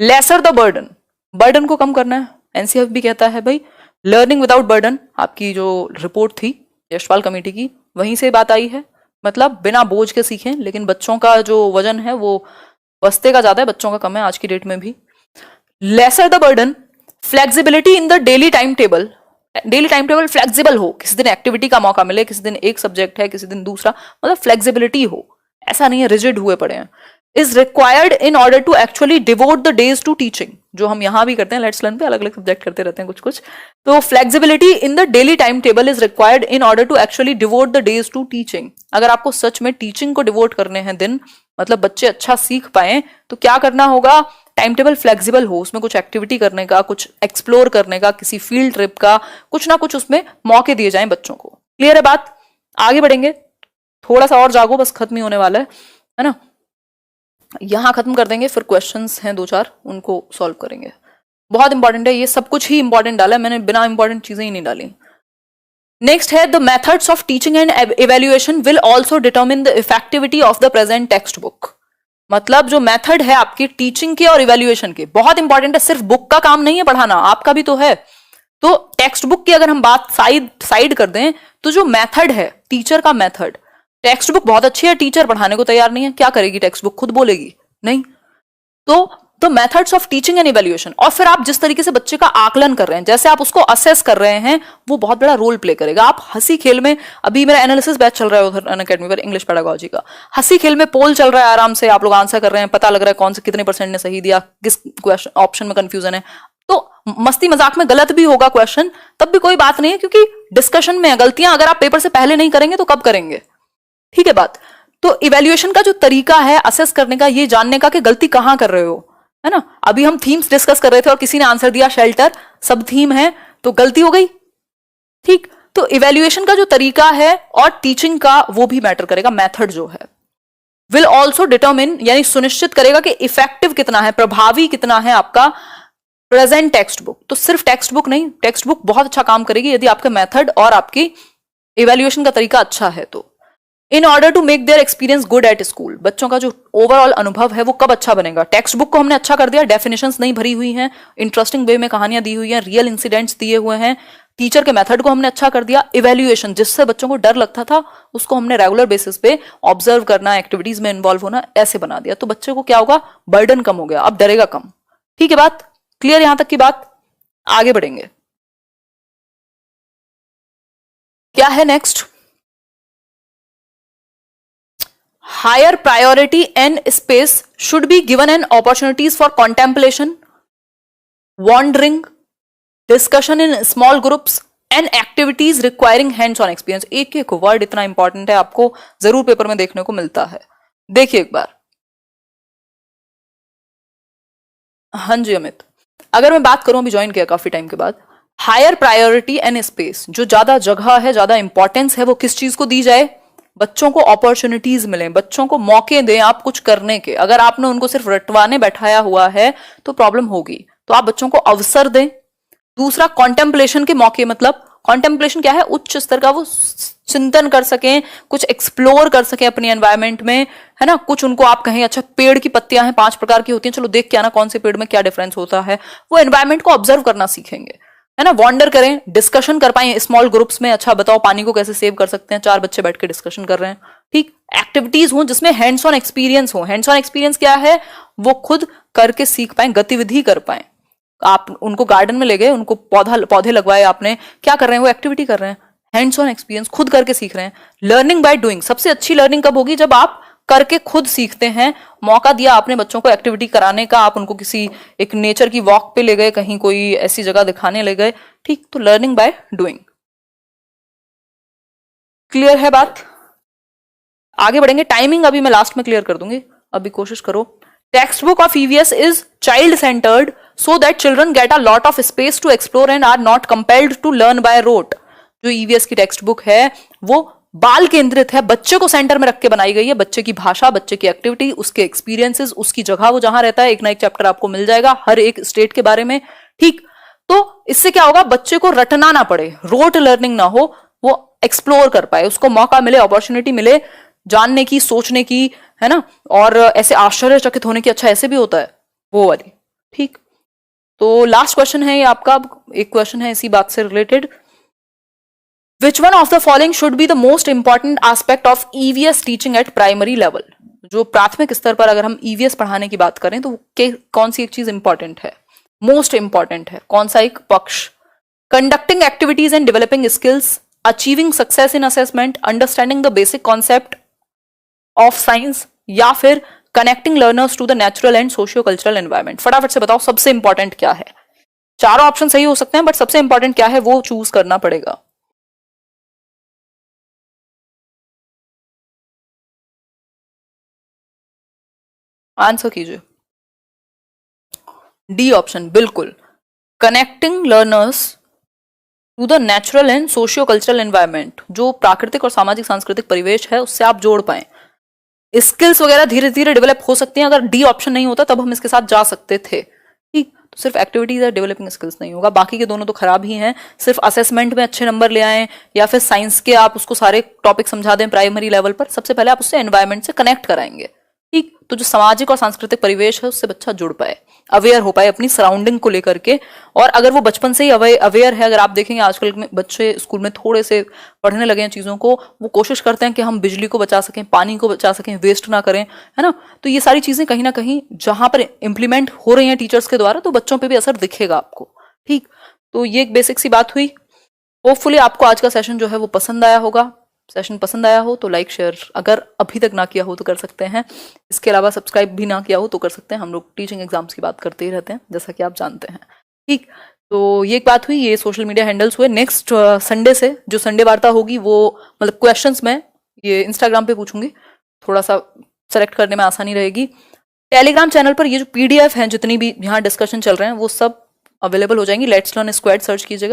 लेसर द बर्डन, बर्डन को कम करना है। एनसीएफ भी कहता है भाई लर्निंग विदाउट बर्डन, आपकी जो रिपोर्ट थी यशपाल कमेटी की, वहीं से बात आई है, मतलब बिना बोझ के सीखें। लेकिन बच्चों का जो वजन है वो बस्ते का ज्यादा है, बच्चों का कम है आज की डेट में भी। Lesser the burden, flexibility in the daily time table, daily time table flexible हो, किसी दिन एक्टिविटी का मौका मिले, किसी दिन एक सब्जेक्ट है, किसी दिन दूसरा, मतलब फ्लेक्सिबिलिटी हो, ऐसा नहीं है रिजिड हुए पड़े हैं। Is required in order to actually devote the days to teaching, जो हम यहां भी करते हैं, लेट्स लर्न पे अलग अलग सब्जेक्ट करते रहते हैं कुछ कुछ। तो flexibility in the daily time table is required in order to actually devote the days to teaching. अगर आपको सच में टीचिंग को डिवोट करने हैं दिन, मतलब बच्चे अच्छा सीख पाए, तो क्या करना होगा, टाइम टेबल फ्लेक्सिबल हो, उसमें कुछ एक्टिविटी करने का, कुछ एक्सप्लोर करने का, किसी फील्ड ट्रिप का, कुछ ना कुछ उसमें मौके दिए जाएं बच्चों को। क्लियर है बात? आगे बढ़ेंगे, थोड़ा सा और जागो, बस खत्म ही होने वाला है ना। यहां खत्म कर देंगे, फिर क्वेश्चंस हैं 2-4, उनको सॉल्व करेंगे। बहुत इंपॉर्टेंट है, ये सब कुछ ही इंपॉर्टेंट डाला है मैंने, बिना इंपॉर्टेंट चीजें ही नहीं डाली। नेक्स्ट है, the methods of teaching and evaluation will also determine the effectivity of the present text book. मतलब जो मेथड है आपकी टीचिंग के और इवेल्युएशन के, बहुत इंपॉर्टेंट है, सिर्फ बुक का काम नहीं है पढ़ाना, आपका भी तो है। तो टेक्स्ट बुक की अगर हम बात साइड कर दें, तो जो मेथड है टीचर का मेथड, टेक्स्ट बुक बहुत अच्छी है, टीचर पढ़ाने को तैयार नहीं है, क्या करेगी टेक्स्ट बुक, खुद बोलेगी नहीं। तो the methods of teaching and evaluation, और फिर आप जिस तरीके से बच्चे का आकलन कर रहे हैं, जैसे आप उसको असेस कर रहे हैं, वो बहुत बड़ा रोल प्ले करेगा। आप हंसी खेल में, अभी मेरा एनालिसिस बैच चल रहा है उधर अनअकैडमी पर इंग्लिश पेडागोजी का, हंसी खेल में पोल चल रहा है, आराम से आप लोग आंसर कर रहे हैं, पता लग रहा है कौन से कितने % ने सही दिया, किस क्वेश्चन ऑप्शन में कंफ्यूजन है। तो मस्ती मजाक में गलत भी होगा क्वेश्चन, तब भी कोई बात नहीं है, क्योंकि डिस्कशन में गलतियां अगर आप पेपर से पहले नहीं करेंगे तो कब करेंगे, ठीक है बात। तो इवेल्युएशन का जो तरीका है असेस करने का, ये जानने का कि गलती कहां कर रहे हो, है ना। अभी हम थीम्स डिस्कस कर रहे थे और किसी ने आंसर दिया शेल्टर, सब थीम है, तो गलती हो गई, ठीक। तो इवेल्युएशन का जो तरीका है और टीचिंग का, वो भी मैटर करेगा, मेथड जो है। विल ऑल्सो डिटरमिन, यानी सुनिश्चित करेगा कि इफेक्टिव कितना है, प्रभावी कितना है आपका प्रेजेंट टेक्स्ट बुक। तो सिर्फ टेक्स्ट बुक नहीं, टेक्स्ट बुक बहुत अच्छा काम करेगी यदि आपका मेथड और आपकी इवेल्युएशन का तरीका अच्छा है। तो in order to make their experience good at school, बच्चों का जो ओवरऑल अनुभव है वो कब अच्छा बनेगा? टेक्स्ट बुक को हमने अच्छा कर दिया, डेफिनेशंस नहीं भरी हुई हैं, इंटरेस्टिंग वे में कहानियां दी हुई हैं, रियल इंसिडेंट्स दिए हुए हैं, टीचर के मेथड को हमने अच्छा कर दिया, इवेल्युएशन जिससे बच्चों को डर लगता था उसको हमने रेगुलर बेसिस पे ऑब्जर्व करना, एक्टिविटीज में इन्वॉल्व होना, ऐसे बना दिया। तो बच्चे को क्या होगा? बर्डन कम हो गया, अब डरेगा कम। ठीक है बात क्लियर? यहां तक की बात, आगे बढ़ेंगे। क्या है next? Higher priority and space should be given an opportunities for contemplation, wondering, discussion in small groups and activities requiring hands on experience. एक एक वर्ड इतना इंपॉर्टेंट है, आपको जरूर पेपर में देखने को मिलता है। देखिए एक बार। हाँ जी अमित, अगर मैं बात करूं, अभी ज्वाइन किया काफी टाइम के बाद, हायर प्रायोरिटी एंड स्पेस, जो ज्यादा जगह है, ज्यादा इंपॉर्टेंस है, वो किस चीज को दी जाए? बच्चों को अपॉर्चुनिटीज मिले, बच्चों को मौके दें आप कुछ करने के। अगर आपने उनको सिर्फ रटवाने बैठाया हुआ है तो प्रॉब्लम होगी, तो आप बच्चों को अवसर दें। दूसरा, कॉन्टेम्पलेशन के मौके, मतलब कॉन्टेम्पलेशन क्या है? उच्च स्तर का वो चिंतन कर सकें, कुछ एक्सप्लोर कर सकें अपनी एनवायरमेंट में, है ना। कुछ उनको आप कहें अच्छा पेड़ की पत्तियां हैं 5 प्रकार की होती हैं, चलो देख के आना कौन से पेड़ में क्या डिफरेंस होता है, वो एनवायरमेंट को ऑब्जर्व करना सीखेंगे, है ना। वॉन्डर करें, डिस्कशन कर पाए स्मॉल ग्रुप्स में, अच्छा बताओ पानी को कैसे सेव कर सकते हैं, 4 बच्चे बैठ के डिस्कशन कर रहे हैं। ठीक, एक्टिविटीज हो जिसमें हैंड्स ऑन एक्सपीरियंस हो। हैंड्स ऑन एक्सपीरियंस क्या है? वो खुद करके सीख पाए, गतिविधि कर पाए। आप उनको गार्डन में ले गए, उनको पौधे लगवाए आपने, क्या कर रहे हैं? वो एक्टिविटी कर रहे हैं, हैंड्स ऑन एक्सपीरियंस, खुद करके सीख रहे हैं। लर्निंग बाय डूइंग, सबसे अच्छी लर्निंग कब होगी? जब आप करके खुद सीखते हैं। मौका दिया आपने बच्चों को एक्टिविटी कराने का, आप उनको किसी एक नेचर की वॉक पे ले गए, कहीं कोई ऐसी जगह दिखाने ले गए, ठीक, तो लर्निंग बाय डूइंग। क्लियर है बात? आगे बढ़ेंगे। टाइमिंग अभी मैं लास्ट में क्लियर कर दूंगी, अभी कोशिश करो। Text book of EVS is child centred so that children get a lot of space to explore and are not compelled to learn by rote। जो ईवीएस की टेक्स्ट बुक है वो बाल केंद्रित है, बच्चे को सेंटर में रख के बनाई गई है। बच्चे की भाषा, बच्चे की एक्टिविटी, उसके एक्सपीरियंसेस, उसकी जगह वो जहां रहता है, एक ना एक चैप्टर आपको मिल जाएगा हर एक स्टेट के बारे में। ठीक, तो इससे क्या होगा? बच्चे को रटना ना पड़े, रोट लर्निंग ना हो, वो एक्सप्लोर कर पाए, उसको मौका मिले, अपॉर्चुनिटी मिले जानने की, सोचने की, है ना, और ऐसे आश्चर्यचकित होने की, अच्छा ऐसे भी होता है, वो वाली। ठीक, तो लास्ट क्वेश्चन है ये आपका। एक क्वेश्चन है इसी बात से related. Which one of the following should be the most important aspect of EVS teaching eight primary level? जो प्राथमिक स्तर पर अगर हम ईवीएस पढ़ाने की बात करें तो कौन सी एक चीज इंपॉर्टेंट है, मोस्ट इंपॉर्टेंट है, कौन सा एक पक्ष? Conducting activities and developing skills, achieving success in assessment, understanding the basic concept of science, या फिर connecting learners to the natural and socio cultural environment? फटाफट से बताओ सबसे इंपॉर्टेंट क्या है। चारों ऑप्शन सही हो सकते हैं, बट सबसे इंपॉर्टेंट क्या है वो चूज करना पड़ेगा। आंसर कीजिए। डी ऑप्शन, बिल्कुल, connecting learners to the natural and socio cultural environment. जो प्राकृतिक और सामाजिक सांस्कृतिक परिवेश है उससे आप जोड़ पाए। स्किल्स वगैरह धीरे धीरे डेवलप हो सकती हैं, अगर डी ऑप्शन नहीं होता तब हम इसके साथ जा सकते थे। ठीक, तो सिर्फ एक्टिविटीज या डेवलपिंग स्किल्स नहीं होगा, बाकी के दोनों तो खराब ही हैं। सिर्फ असेसमेंट में अच्छे नंबर ले आए या फिर साइंस के आप उसको सारे टॉपिक समझा दें प्राइमरी लेवल पर, सबसे पहले आप उससे एनवायरमेंट से कनेक्ट कराएंगे। ठीक, तो जो सामाजिक और सांस्कृतिक परिवेश है उससे बच्चा जुड़ पाए, अवेयर हो पाए अपनी सराउंडिंग को लेकर के। और अगर वो बचपन से ही अवेयर है, अगर आप देखेंगे आजकल में बच्चे स्कूल में थोड़े से पढ़ने लगे हैं चीज़ों को, वो कोशिश करते हैं कि हम बिजली को बचा सकें, पानी को बचा सकें, वेस्ट ना करें, है ना। तो ये सारी चीज़ें कहीं ना कहीं जहां पर इम्प्लीमेंट हो रही हैं टीचर्स के द्वारा, तो बच्चों पर भी असर दिखेगा आपको। ठीक, तो ये एक बेसिक सी बात हुई। होपफुली आपको आज का सेशन जो है वो पसंद आया होगा। सेशन पसंद आया हो तो लाइक शेयर अगर अभी तक ना किया हो तो कर सकते हैं। इसके अलावा सब्सक्राइब भी ना किया हो तो कर सकते हैं। हम लोग टीचिंग एग्जाम्स की बात करते ही रहते हैं जैसा कि आप जानते हैं। ठीक, तो ये एक बात हुई, ये सोशल मीडिया हैंडल्स हुए। नेक्स्ट संडे से जो संडे वार्ता होगी वो मतलब क्वेश्चंस में ये इंस्टाग्राम पे पूछूंगी, थोड़ा सा सेलेक्ट करने में आसानी रहेगी। टेलीग्राम चैनल पर ये जो PDF हैं जितनी भी यहाँ डिस्कशन चल रहे हैं वो सब अवेलेबल हो जाएंगी। लेट्स लर्न स्क्वाड सर्च कीजिएगा।